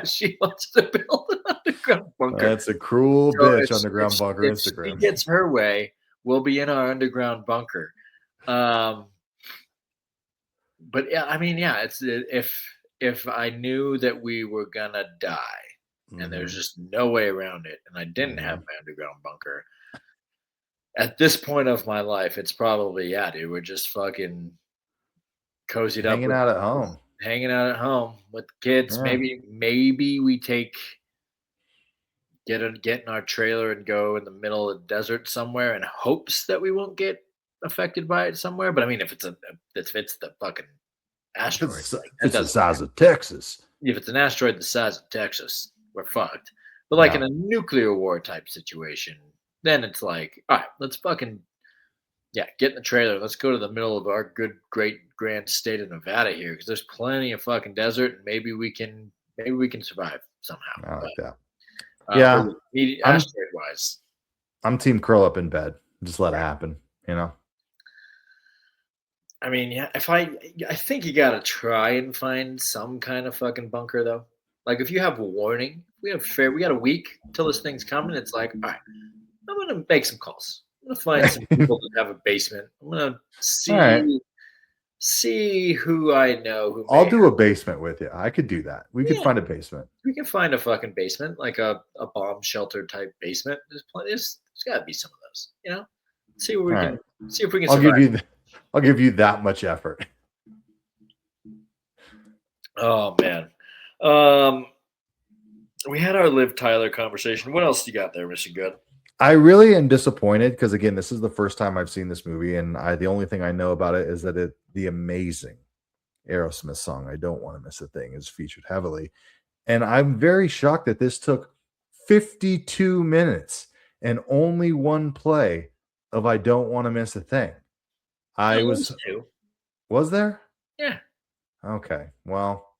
She wants to build an underground bunker. That's a cruel So bitch. Underground bunker if she Instagram. gets her way, we'll be in our underground bunker. But yeah, I mean, yeah, it's if I knew that we were gonna die and there's Mhm, just no way around it, and I didn't have mhm. my underground bunker, at this point of my life, it's probably yeah, dude, we're just fucking cozied up Hanging with out at home. hanging out at home with kids. Yeah. Maybe we get in our trailer and go in the middle of the desert somewhere in hopes that we won't get affected by it somewhere. But I mean, if it's the fucking If asteroid, it's, like if that it's the doesn't. size of Texas. If it's an asteroid the size of Texas, we're fucked. But like Yeah. in a nuclear war type situation, then it's like, all right, let's fucking yeah, get in the trailer. Let's go to the middle of our good, great, grand state of Nevada here because there's plenty of fucking desert, and maybe we can survive somehow. I like that. But Yeah. I'm asteroid wise, I'm team curl up in bed. Just let it happen, I mean, yeah, I think you gotta try and find some kind of fucking bunker though. Like if you have a warning, we got a week till this thing's coming. It's like, all right, I'm gonna make some calls. I'm gonna find some people that have a basement. I'm gonna All right. see who I know who I'll may. do a basement with you. I could do that. We could Yeah, find a basement. we can find a fucking basement, like a bomb shelter type basement. There's plenty. There's got to be some of those. See where All we right. can see if we can I'll survive. I'll give you that much effort. Oh man. Um, we had our Liv Tyler conversation. What else you got there, Mr. Good? I really am disappointed because again, this is the first time I've seen this movie, and the only thing I know about it is that the amazing Aerosmith song "I Don't Want to Miss a Thing" is featured heavily, and I'm very shocked that this took 52 minutes and only one play of "I Don't Want to Miss a Thing." I No, it was was two. was there? Yeah, Okay, well,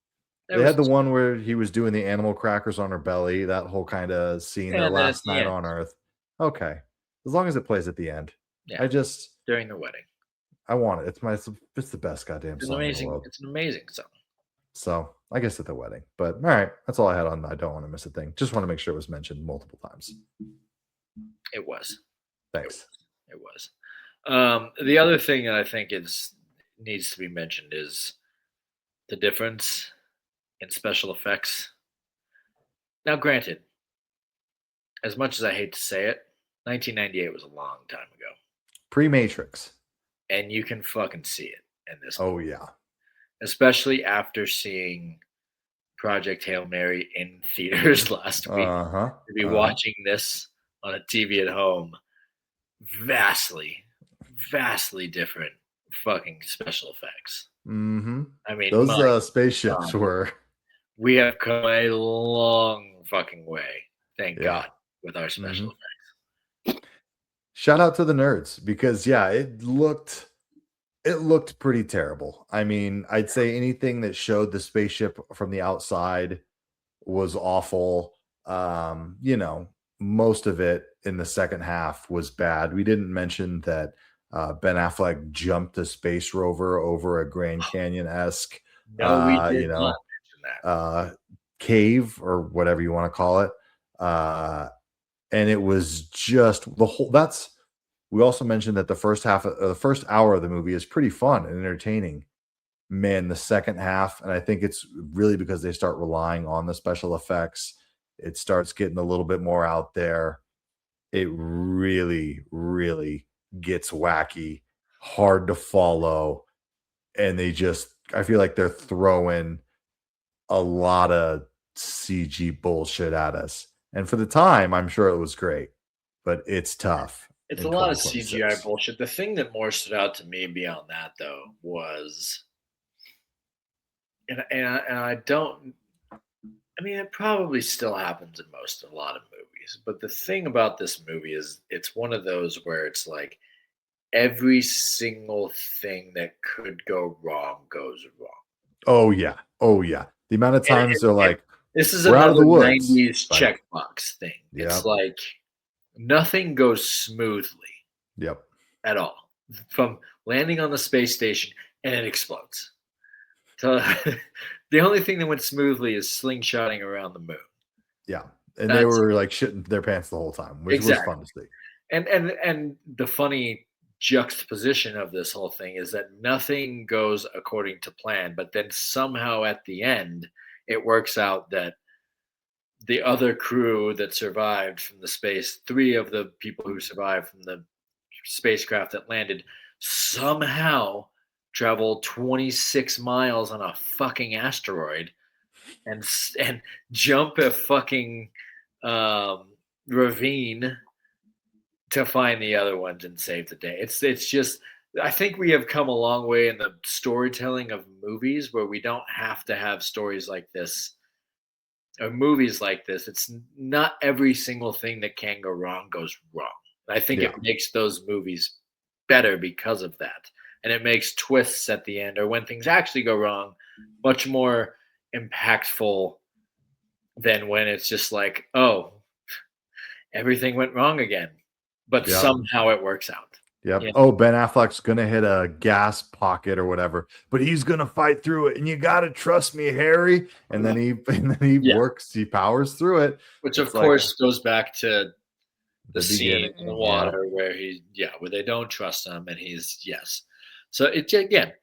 there they was had the two. one where he was doing the animal crackers on her belly, that whole kind of scene, their And then at last the night end, on Earth. Okay, as long as it plays at the end. yeah, during the wedding. I want it. It's the best goddamn It's song in the amazing. world. It's an amazing song. So I guess at the wedding. But all right, that's all I had on I Don't Want to Miss a Thing. Just want to make sure it was mentioned multiple times. It was. Thanks. It was. The other thing that I think needs to be mentioned is the difference in special effects. Now, granted, as much as I hate to say it, 1998 was a long time ago, Pre-Matrix. and you can fucking see it in this Oh movie, yeah. especially after seeing Project Hail Mary in theaters last week. Uh-huh. To be watching this on a TV at home, vastly, vastly different fucking special effects. Mm-hmm. I mean, Those spaceships God. were We have come a long fucking way, thank Yeah. God, with our special effects. Shout out to the nerds because yeah, it looked pretty terrible. I mean, I'd say anything that showed the spaceship from the outside was awful. Most of it in the second half was bad. We didn't mention that Ben Affleck jumped a space rover over a Grand Canyon-esque No, we did not mention that. cave or whatever you want to call it. And it was just the whole we also mentioned that the first hour of the movie is pretty fun and entertaining. Man, the second half, and I think it's really because they start relying on the special effects, it starts getting a little bit more out there. It really, really gets wacky, hard to follow, and I feel like they're throwing a lot of CG bullshit at us. And for the time, I'm sure it was great, but it's tough. It's in a lot of 2026. CGI bullshit. The thing that more stood out to me beyond that, though, was, and I don't. I mean, it probably still happens in a lot of movies. But the thing about this movie is, it's one of those where it's like every single thing that could go wrong goes wrong. Oh yeah. The amount of times they're like, this is we're out of another the woods. 90s Like, checkbox thing. Yep. It's like nothing goes smoothly Yep. at all. From landing on the space station and it explodes. So the only thing that went smoothly is slingshotting around the moon. Yeah. And they were like shitting their pants the whole time, which was fun to see. And the funny juxtaposition of this whole thing is that nothing goes according to plan, but then somehow at the end it works out that the other crew that survived from the space, 3 of the people who survived from the spacecraft that landed, somehow travel 26 miles on a fucking asteroid and jump a fucking ravine to find the other ones and save the day. It's just, I think we have come a long way in the storytelling of movies where we don't have to have stories like this or movies like this. It's not every single thing that can go wrong goes wrong. I think it makes those movies better because of that. And it makes twists at the end or when things actually go wrong much more impactful than when it's just like, oh, everything went wrong again. But somehow it works out. Yep. Yeah. Oh, Ben Affleck's going to hit a gas pocket or whatever, but he's going to fight through it. And you got to trust me, Harry. And then he he powers through it. Which of course goes back to the scene in the water where where they don't trust him and he's, So it's, again,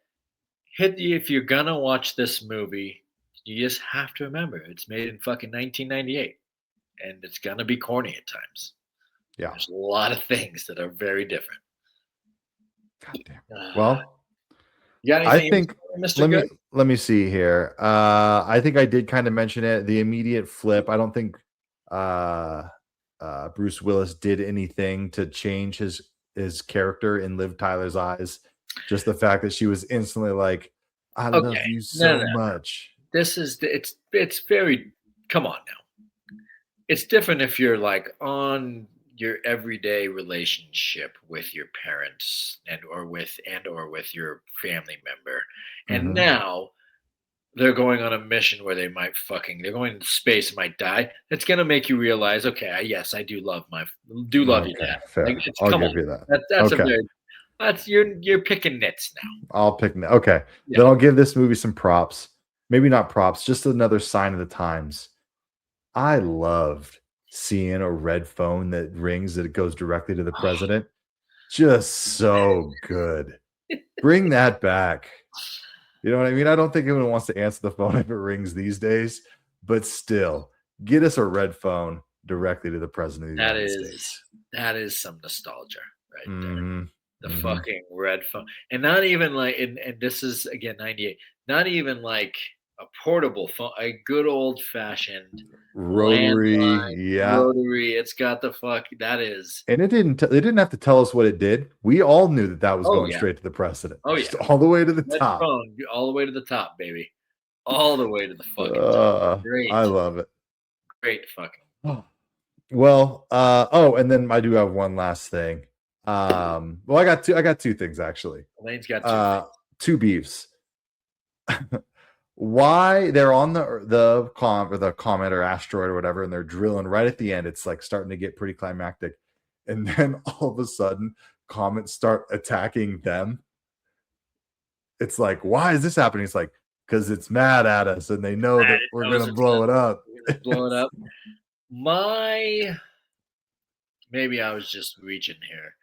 if you're going to watch this movie, you just have to remember it's made in fucking 1998 and it's going to be corny at times. Yeah. There's a lot of things that are very different. God damn. Well, you got anything, I think Mr. let me see here. I think I did kind of mention it. The immediate flip. I don't think Bruce Willis did anything to change his character in Liv Tyler's eyes. Just the fact that she was instantly like, I love you so much. This is it's very, come on now. It's different if you're like on your everyday relationship with your parents or with your family member. And now they're going on a mission where they're going into space and might die. It's going to make you realize, okay, yes, I do love you, Dad. Like, I'll give you that. That's okay. You're picking nits now. I'll pick nits. Okay. Yeah. Then I'll give this movie some props. Maybe not props, just another sign of the times. I loved seeing a red phone that rings that it goes directly to the president. Just so good. Bring that back. You know what I mean? I don't think anyone wants to answer the phone if it rings these days, but still, get us a red phone directly to the president of the United States. That is some nostalgia right there. The fucking red phone. And not even like, and this is again 98, not even like a portable phone, a good old fashioned rotary, rotary. It's got the that is. And they didn't have to tell us what it did. We all knew that was going straight to the president. Oh just all the way to the top. Phone, all the way to the top, baby. All the way to the fucking top. Great. I love it. Great fucking. Oh. Well, and then I do have one last thing. Well, I got two things actually. Layne's got two beefs. Why they're on the comet or asteroid or whatever, and they're drilling right at the end. It's like starting to get pretty climactic, and then all of a sudden, comets start attacking them. It's like, why is this happening? It's like, because it's mad at us, and they know that we're gonna blow it up. Blow it up. Maybe I was just reaching here.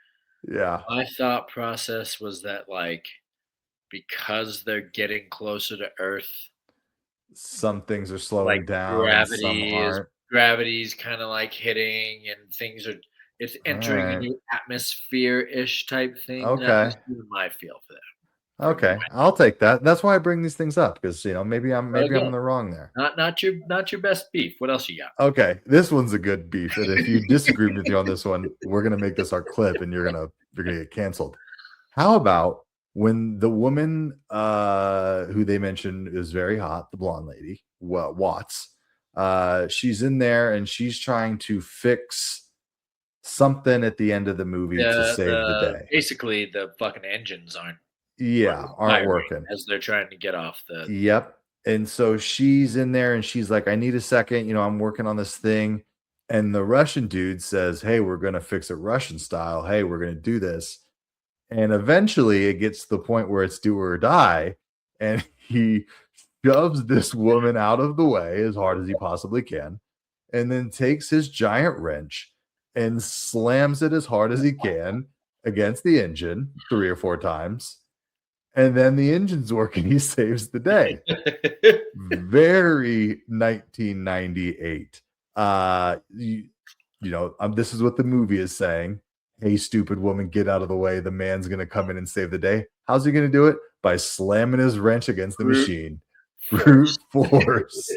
Yeah. My thought process was that like, because they're getting closer to Earth, some things are slowing down. Gravity's kind of like hitting, and things are. It's entering a new atmosphere-ish type thing. Okay. That was my feel for that. Okay, I'll take that. That's why I bring these things up, because maybe I'm Again, in the wrong there. Not your best beef. What else you got? Okay, this one's a good beef, and if you disagree with me on this one, we're gonna make this our clip, and you're gonna get canceled. How about when the woman who they mentioned is very hot, the blonde lady, Watts, she's in there and she's trying to fix something at the end of the movie to save the day. Basically, the fucking engines aren't working as they're trying to get off the. Yep. And so she's in there and she's like, I need a second. I'm working on this thing. And the Russian dude says, hey, we're going to fix it Russian style. Hey, we're going to do this. And eventually it gets to the point where it's do or die. And he shoves this woman out of the way as hard as he possibly can. And then takes his giant wrench and slams it as hard as he can against the engine 3 or 4 times. And then the engine's working. He saves the day. Very 1998. This is what the movie is saying. Hey, stupid woman, get out of the way. The man's going to come in and save the day. How's he going to do it? By slamming his wrench against the machine. Brute force.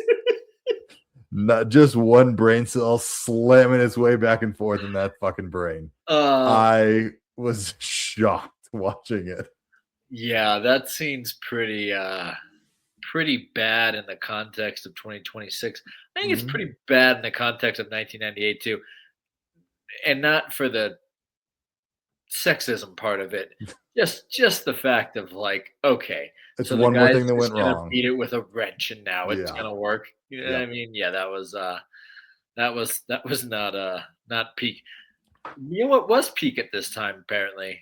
Not just one brain cell slamming its way back and forth in that fucking brain. I was shocked watching it. Yeah, that scene's pretty bad in the context of 2026. I think it's pretty bad in the context of 1998 too, and not for the sexism part of it. Just the fact of like, okay, it's so one more thing that went wrong. Beat it with a wrench, and now it's gonna work. You know what I mean? Yeah, that was not peak. You know what was peak at this time? Apparently,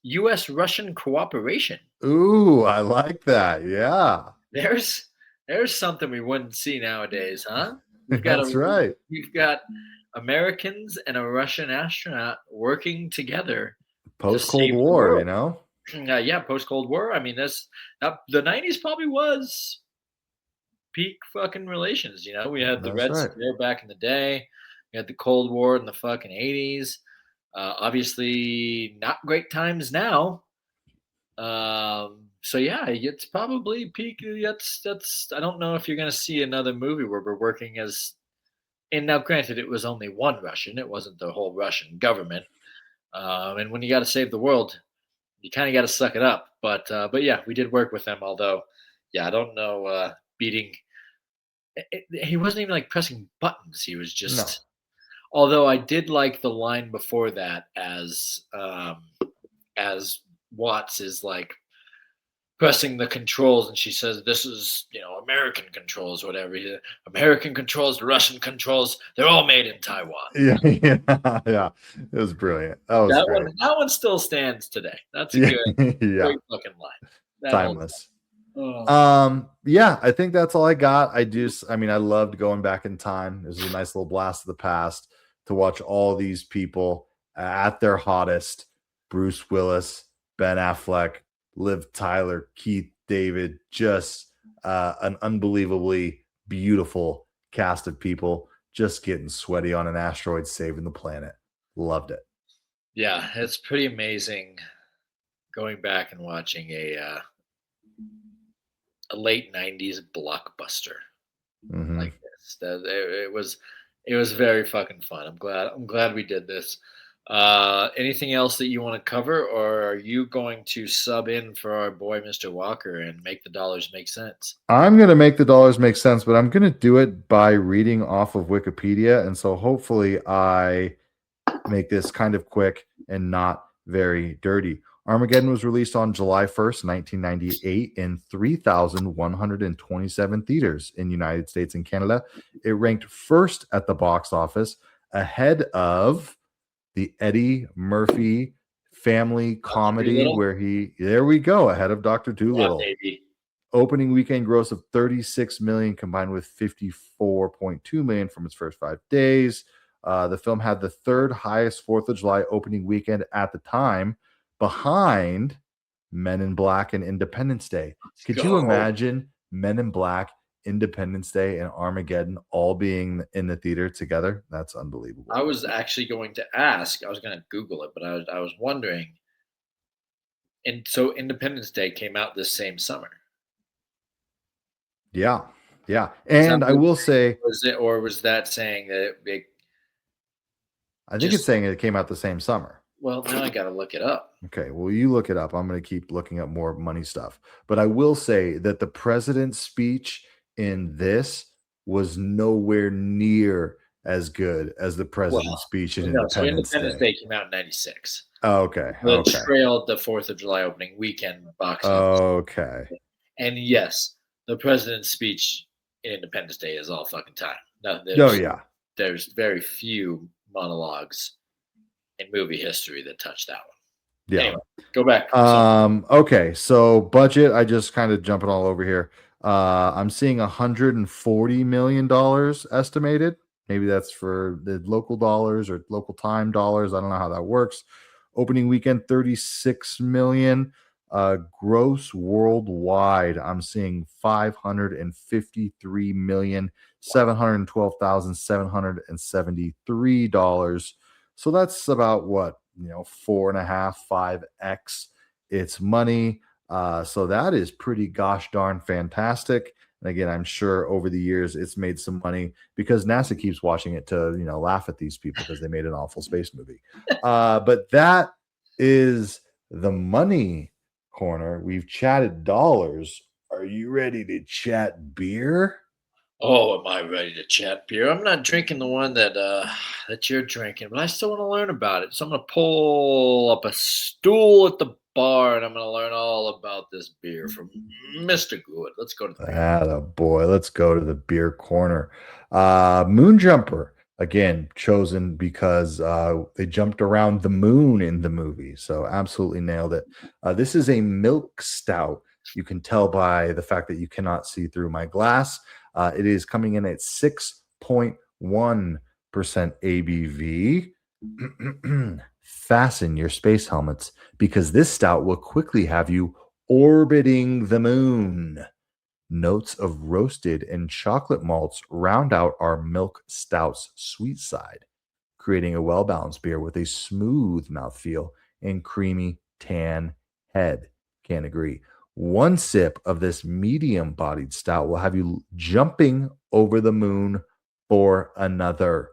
U.S.-Russian cooperation. Ooh, I like that. Yeah. There's something we wouldn't see nowadays, huh? That's right. We've got Americans and a Russian astronaut working together. Post-Cold War, Yeah, post-Cold War. I mean, the 90s probably was peak fucking relations. We had the Red Scare back in the day. We had the Cold War in the fucking 80s. Obviously, not great times now. So yeah, it's probably peak. That's. I don't know if you're gonna see another movie where we're working as. And now, granted, it was only one Russian. It wasn't the whole Russian government. And when you got to save the world, you kind of got to suck it up. But yeah, we did work with them. Although, yeah, I don't know. Beating. He wasn't even like pressing buttons. He was just. No. Although I did like the line before that as Watts is like pressing the controls and she says, this is, American controls, whatever. American controls, Russian controls, they're all made in Taiwan. Yeah. It was brilliant. That one still stands today. That's a good, great fucking line. Timeless. Yeah, I think that's all I got. I loved going back in time. It was a nice little blast of the past to watch all these people at their hottest. Bruce Willis, Ben Affleck, Liv Tyler, Keith David, just an unbelievably beautiful cast of people just getting sweaty on an asteroid, saving the planet. Loved it. Yeah, it's pretty amazing going back and watching a late 90s blockbuster like this. It was very fucking fun. I'm glad we did this. Anything else that you want to cover, or are you going to sub in for our boy Mr. Walker and make the dollars make sense? I'm going to make the dollars make sense, but I'm going to do it by reading off of Wikipedia, and so hopefully I make this kind of quick and not very dirty. Armageddon was released on July 1st, 1998 in 3,127 theaters in the United States and Canada. It ranked first at the box office ahead of the Eddie Murphy family comedy ahead of Dr. Dolittle. Yeah, Opening weekend gross of $36 million combined with $54.2 million from its first 5 days. The film had the third highest 4th of July opening weekend at the time, behind Men in Black and Independence Day. Could you imagine Men in Black, Independence Day and Armageddon all being in the theater together. That's unbelievable. I was actually going to ask. I was going to Google it, but I was wondering. And so Independence Day came out this same summer. Yeah. And I will say, was that saying that I think it's saying it came out the same summer. Well, now I got to look it up. Okay, well, you look it up. I'm going to keep looking up more money stuff. But I will say that the president's speech in this was nowhere near as good as the president's speech in Independence Day came out in 96. Oh, okay. It trailed the 4th of July opening weekend box office. Okay. And yes, the president's speech in Independence Day is all fucking time. No, there's very few monologues in movie history that touch that one. Yeah. Anyway, go back. Okay, so budget, I just kind of jumping all over here. I'm seeing $140 million estimated. Maybe that's for the local dollars or local time dollars. I don't know how that works. Opening weekend, 36 million. Gross worldwide, I'm seeing $553,712,773. So that's about what, 4.5, 5x its money. So that is pretty gosh darn fantastic. And again, I'm sure over the years it's made some money because NASA keeps watching it to, laugh at these people because they made an awful space movie. But that is the money corner. We've chatted dollars. Are you ready to chat beer? Oh, am I ready to chat beer? I'm not drinking the one that you're drinking, but I still want to learn about it. So I'm going to pull up a stool at the bar and I'm going to learn all about this beer from Mr. Good. Let's go to the beer. Boy, let's go to the beer corner. Moonjumper, again, chosen because they jumped around the moon in the movie. So absolutely nailed it. This is a milk stout. You can tell by the fact that you cannot see through my glass. It is coming in at 6.1% ABV. Fasten your space helmets because this stout will quickly have you orbiting the moon. Notes of roasted and chocolate malts round out our milk stout's sweet side, creating a well-balanced beer with a smooth mouthfeel and creamy tan head. Can't agree. One sip of this medium-bodied stout will have you jumping over the moon for another.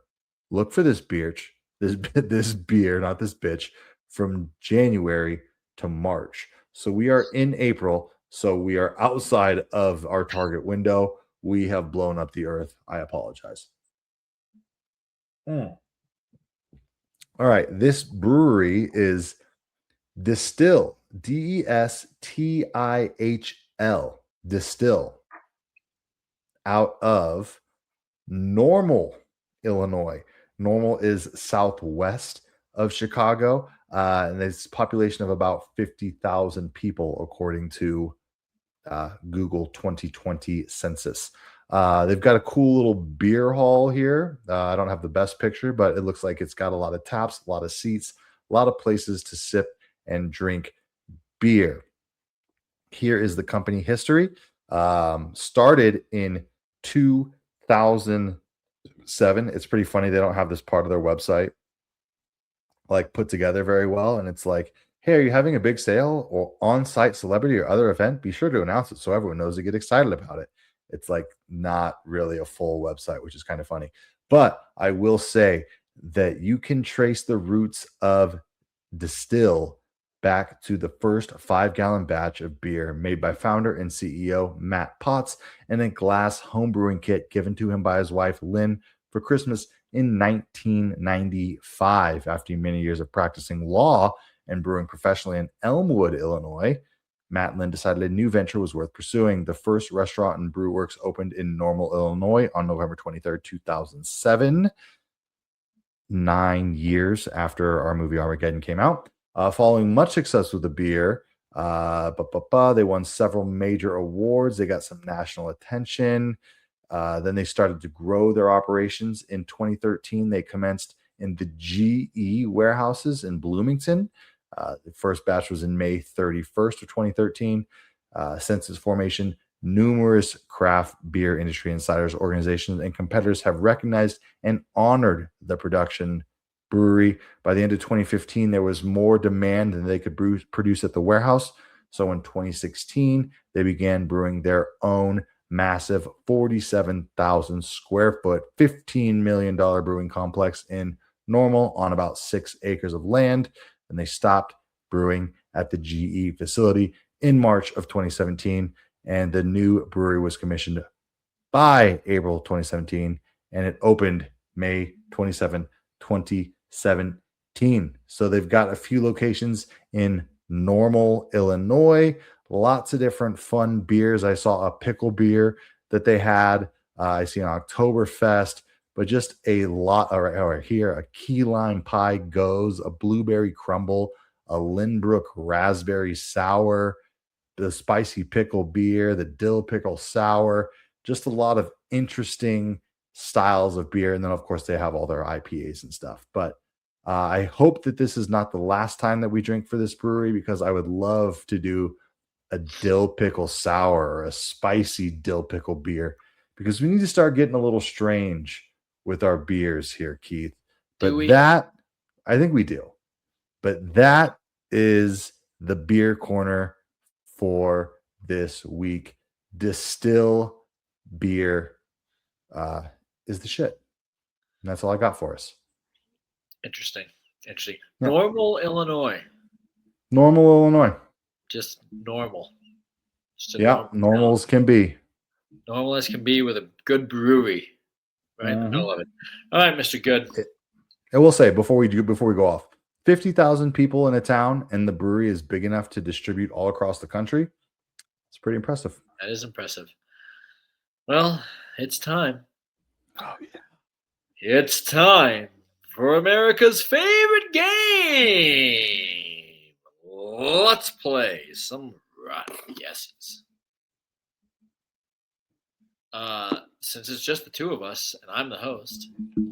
Look for this beer, not this bitch, from January to March. So we are in April, so we are outside of our target window. We have blown up the earth. I apologize. All right, this brewery is Distill. Destihl, Distill, out of Normal, Illinois. Normal is southwest of Chicago, and there's a population of about 50,000 people, according to Google 2020 census. They've got a cool little beer hall here. I don't have the best picture, but it looks like it's got a lot of taps, a lot of seats, a lot of places to sip and drink beer. Here is the company history. Started in 2007. It's pretty funny. They don't have this part of their website put together very well. And it's like, hey, are you having a big sale or on-site celebrity or other event? Be sure to announce it so everyone knows to get excited about it. It's not really a full website, which is kind of funny. But I will say that you can trace the roots of Distill back to the first 5-gallon batch of beer made by founder and CEO Matt Potts and a glass homebrewing kit given to him by his wife Lynn for Christmas in 1995. After many years of practicing law and brewing professionally in Elmwood, Illinois, Matt and Lynn decided a new venture was worth pursuing. The first restaurant and brew works opened in Normal, Illinois on November 23rd, 2007, 9 years after our movie Armageddon came out. Following much success with the beer, they won several major awards. They got some national attention. Then they started to grow their operations. In 2013, they commenced in the GE warehouses in Bloomington. The first batch was in May 31st of 2013. Since its formation, Numerous craft beer industry insiders, organizations, and competitors have recognized and honored the production brewery. By the end of 2015, there was more demand than they could produce at the warehouse. So in 2016, they began brewing their own massive 47,000 square foot, $15 million brewing complex in Normal on about 6 acres of land. And they stopped brewing at the GE facility in March of 2017. And the new brewery was commissioned by April 2017, and it opened May 27, 2017. So they've got a few locations in Normal, Illinois, lots of different fun beers. I saw a pickle beer that they had. I see an Oktoberfest, but just a lot. All right, here, a key lime pie goes, a blueberry crumble, a Lindbrook raspberry sour, the spicy pickle beer, the dill pickle sour, just a lot of interesting styles of beer. And then, of course, they have all their IPAs and stuff. But I hope that this is not the last time that we drink for this brewery, because I would love to do a dill pickle sour or a spicy dill pickle beer, because we need to start getting a little strange with our beers here, Keith. But that, I think we do. But that is the beer corner for this week. Distill beer is the shit. And that's all I got for us. Interesting. Yeah. Normal, Illinois. Just normal. Normal as can be. Normal as can be, with a good brewery right in the middle of it. All right, Mr. Good. I will say, before we go off, 50,000 people in a town, and the brewery is big enough to distribute all across the country. It's pretty impressive. That is impressive. Well, it's time. Oh, yeah. It's time for America's favorite game. Let's play some rotten guesses. Since it's just the two of us and I'm the host.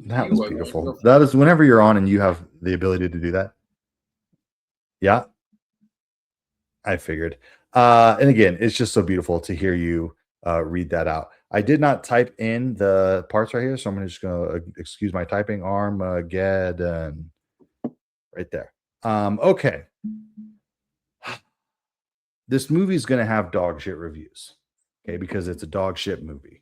That was beautiful. That is whenever you're on and you have the ability to do that. Yeah. I figured. And again, it's just so beautiful to hear you read that out. I did not type in the parts right here, so I'm just going to excuse my typing. Armageddon. Right there. Okay. This movie is going to have dog shit reviews. Okay, because it's a dog shit movie.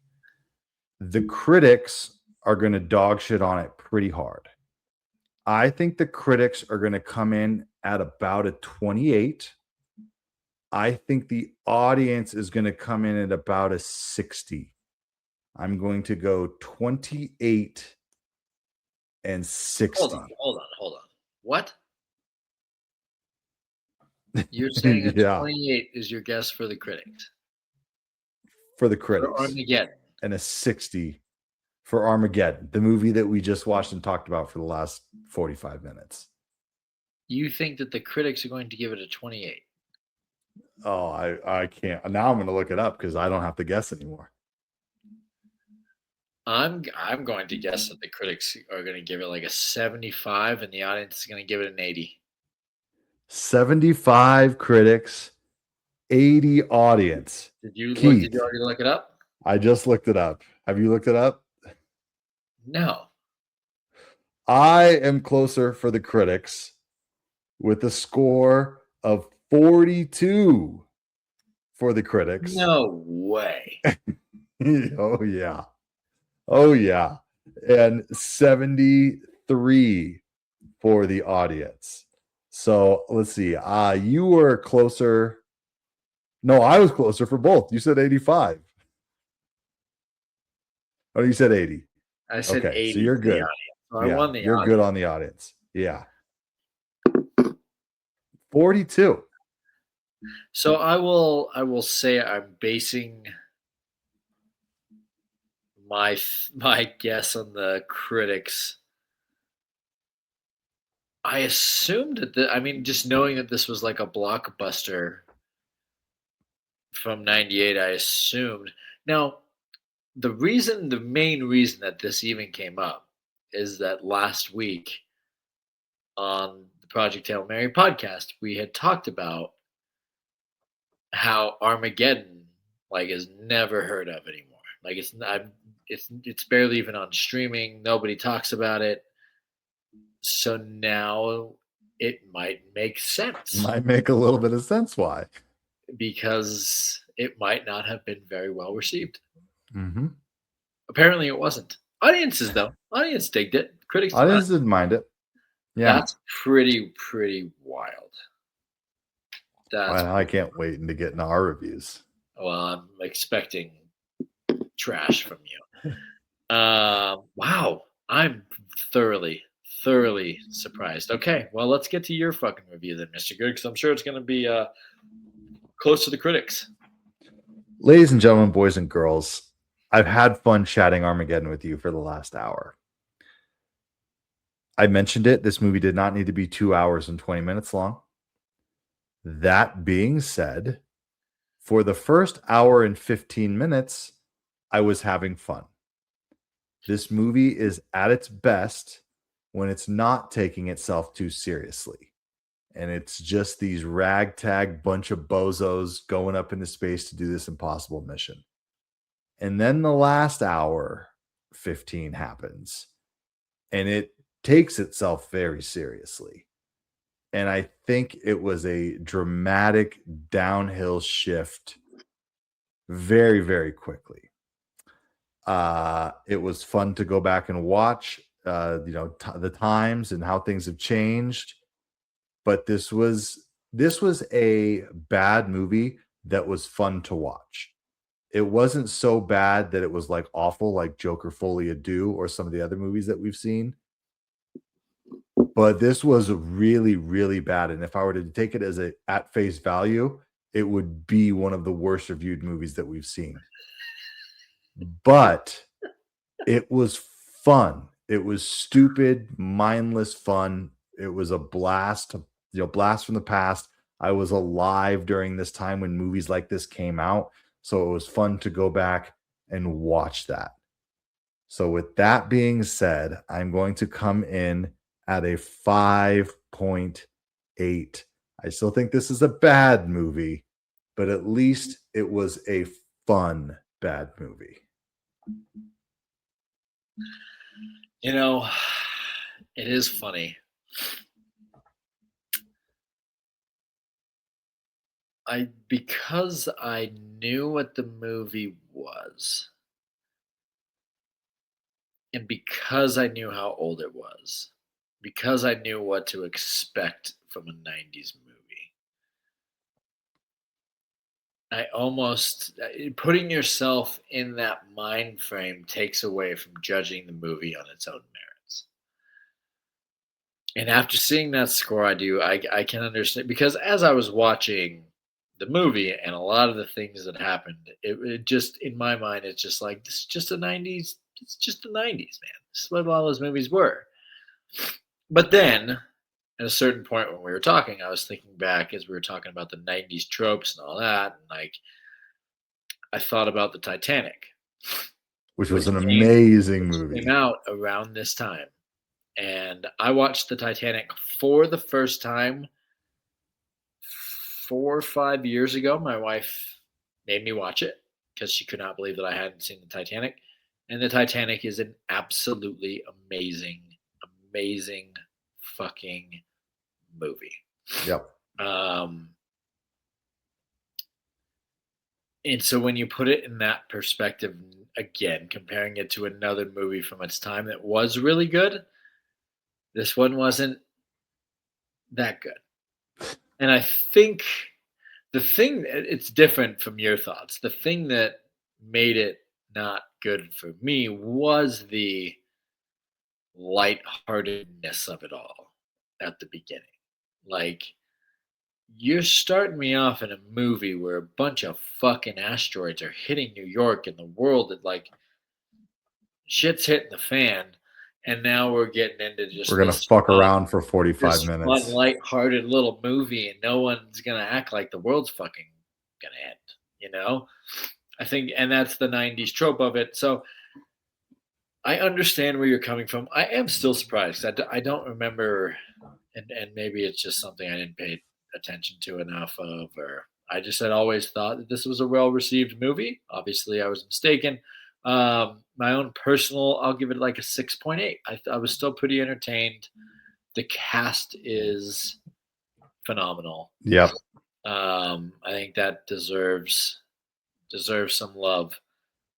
The critics are going to dog shit on it pretty hard. I think the critics are going to come in at about a 28. I think the audience is going to come in at about a 60. I'm going to go 28 and 60. Hold on. What? You're saying a 28 is your guess for the critics? For the critics. For Armageddon. And a 60 for Armageddon, the movie that we just watched and talked about for the last 45 minutes. You think that the critics are going to give it a 28? Oh, I can't. Now I'm going to look it up because I don't have to guess anymore. I'm going to guess that the critics are going to give it like a 75 and the audience is going to give it an 80. 75 critics, 80 audience. Did you already look it up? I just looked it up. Have you looked it up? No. I am closer for the critics with a score of 42 for the critics. No way. Oh, yeah. Oh, yeah. And 73 for the audience. So let's see. You were closer. No, I was closer for both. You said 85. Oh, you said 80. I said 80. So you're good. So I won the you're audience. good on the audience. Yeah. 42. So I will say I'm basing my guess on the critics. I assumed that just knowing that this was like a blockbuster from 98, I assumed. Now, the main reason that this even came up is that last week on the Project Hail Mary podcast, we had talked about how Armageddon like is never heard of anymore. Like it's not, it's barely even on streaming. Nobody talks about it. So now it might make sense Might make a little bit of sense why. because it might not have been very well received. Mm-hmm. Apparently, it wasn't. Audiences though, audience digged it. Critics did not. Audience didn't mind it. Yeah, That's pretty wild. That's I can't wait to get into our reviews. well, I'm expecting trash from you. Wow, I'm thoroughly surprised. Okay, well, let's get to your fucking review then, Mr. Good, because I'm sure it's going to be close to the critics. Ladies and gentlemen, boys and girls, I've had fun chatting Armageddon with you for the last hour. I mentioned it. This movie did not need to be 2 hours and 20 minutes long. That being said, for the first hour and 15 minutes, I was having fun. This movie is at its best when it's not taking itself too seriously. And it's just these ragtag bunch of bozos going up into space to do this impossible mission. And then the last hour 15 happens. And it takes itself very seriously. And I think it was a dramatic downhill shift very, very quickly. It was fun to go back and watch, the times and how things have changed. But this was a bad movie that was fun to watch. It wasn't so bad that it was like awful, like Joker Folie à Deux or some of the other movies that we've seen. But this was really, really bad. And if I were to take it as at face value, it would be one of the worst reviewed movies that we've seen. But it was fun. It was stupid, mindless fun. It was a blast, blast from the past. I was alive during this time when movies like this came out. So it was fun to go back and watch that. So with that being said, I'm going to come in at a 5.8. I still think this is a bad movie, but at least it was a fun bad movie. You know, it is funny. Because I knew what the movie was, and because I knew how old it was, because I knew what to expect from a 90s movie, I almost putting yourself in that mind frame takes away from judging the movie on its own merits. And after seeing that score, I can understand, because as I was watching the movie and a lot of the things that happened, it just, in my mind, it's just like, this is just the 90s. It's just the 90s, man. This is what all those movies were. But then, at a certain point when we were talking, I was thinking back as we were talking about the 90s tropes and all that, and like, I thought about the Titanic, which was an amazing movie. Came out around this time, and I watched the Titanic for the first time 4 or 5 years ago. My wife made me watch it because she could not believe that I hadn't seen the Titanic. And the Titanic is an absolutely amazing fucking movie. Yep. And so when you put it in that perspective, again, comparing it to another movie from its time that was really good, this one wasn't that good. And I think it's different from your thoughts. The thing that made it not good for me was the lightheartedness of it all at the beginning. Like, you're starting me off in a movie where a bunch of fucking asteroids are hitting New York and the world, that like shit's hitting the fan. And now we're getting into just, we're going to fuck around for 45 minutes. Fun, lighthearted little movie, and no one's going to act like the world's fucking going to end, I think, and that's the 90s trope of it. So I understand where you're coming from. I am still surprised. I don't remember, and maybe it's just something I didn't pay attention to enough of, or I just had always thought that this was a well-received movie. Obviously, I was mistaken. My own personal, I'll give it like a 6.8. I was still pretty entertained. The cast is phenomenal. Yep. I think that deserves some love.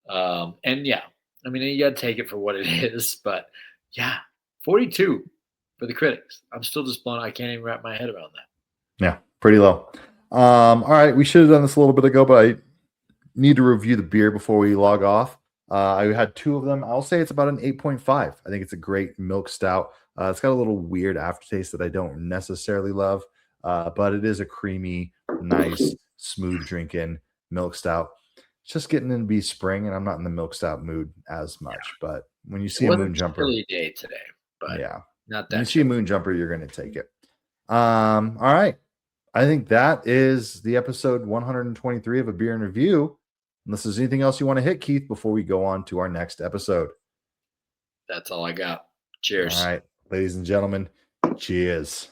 And yeah, I mean, you got to take it for what it is. But yeah, 42 for the critics. I'm still just blown. I can't even wrap my head around that. Yeah, pretty low. All right, we should have done this a little bit ago, but I need to review the beer before we log off. I had 2 of them. I'll say it's about an 8.5. I think it's a great milk stout. It's got a little weird aftertaste that I don't necessarily love, but it is a creamy, nice, smooth drinking milk stout. It's just getting in to be spring, and I'm not in the milk stout mood as much. But when you see a Moonjumper, chilly day today, but yeah, not that. When you see a Moonjumper, you're going to take it. All right. I think that is the episode 123 of A Beer and Review. Unless there's anything else you want to hit, Keith, before we go on to our next episode. That's all I got. Cheers. All right, ladies and gentlemen, cheers.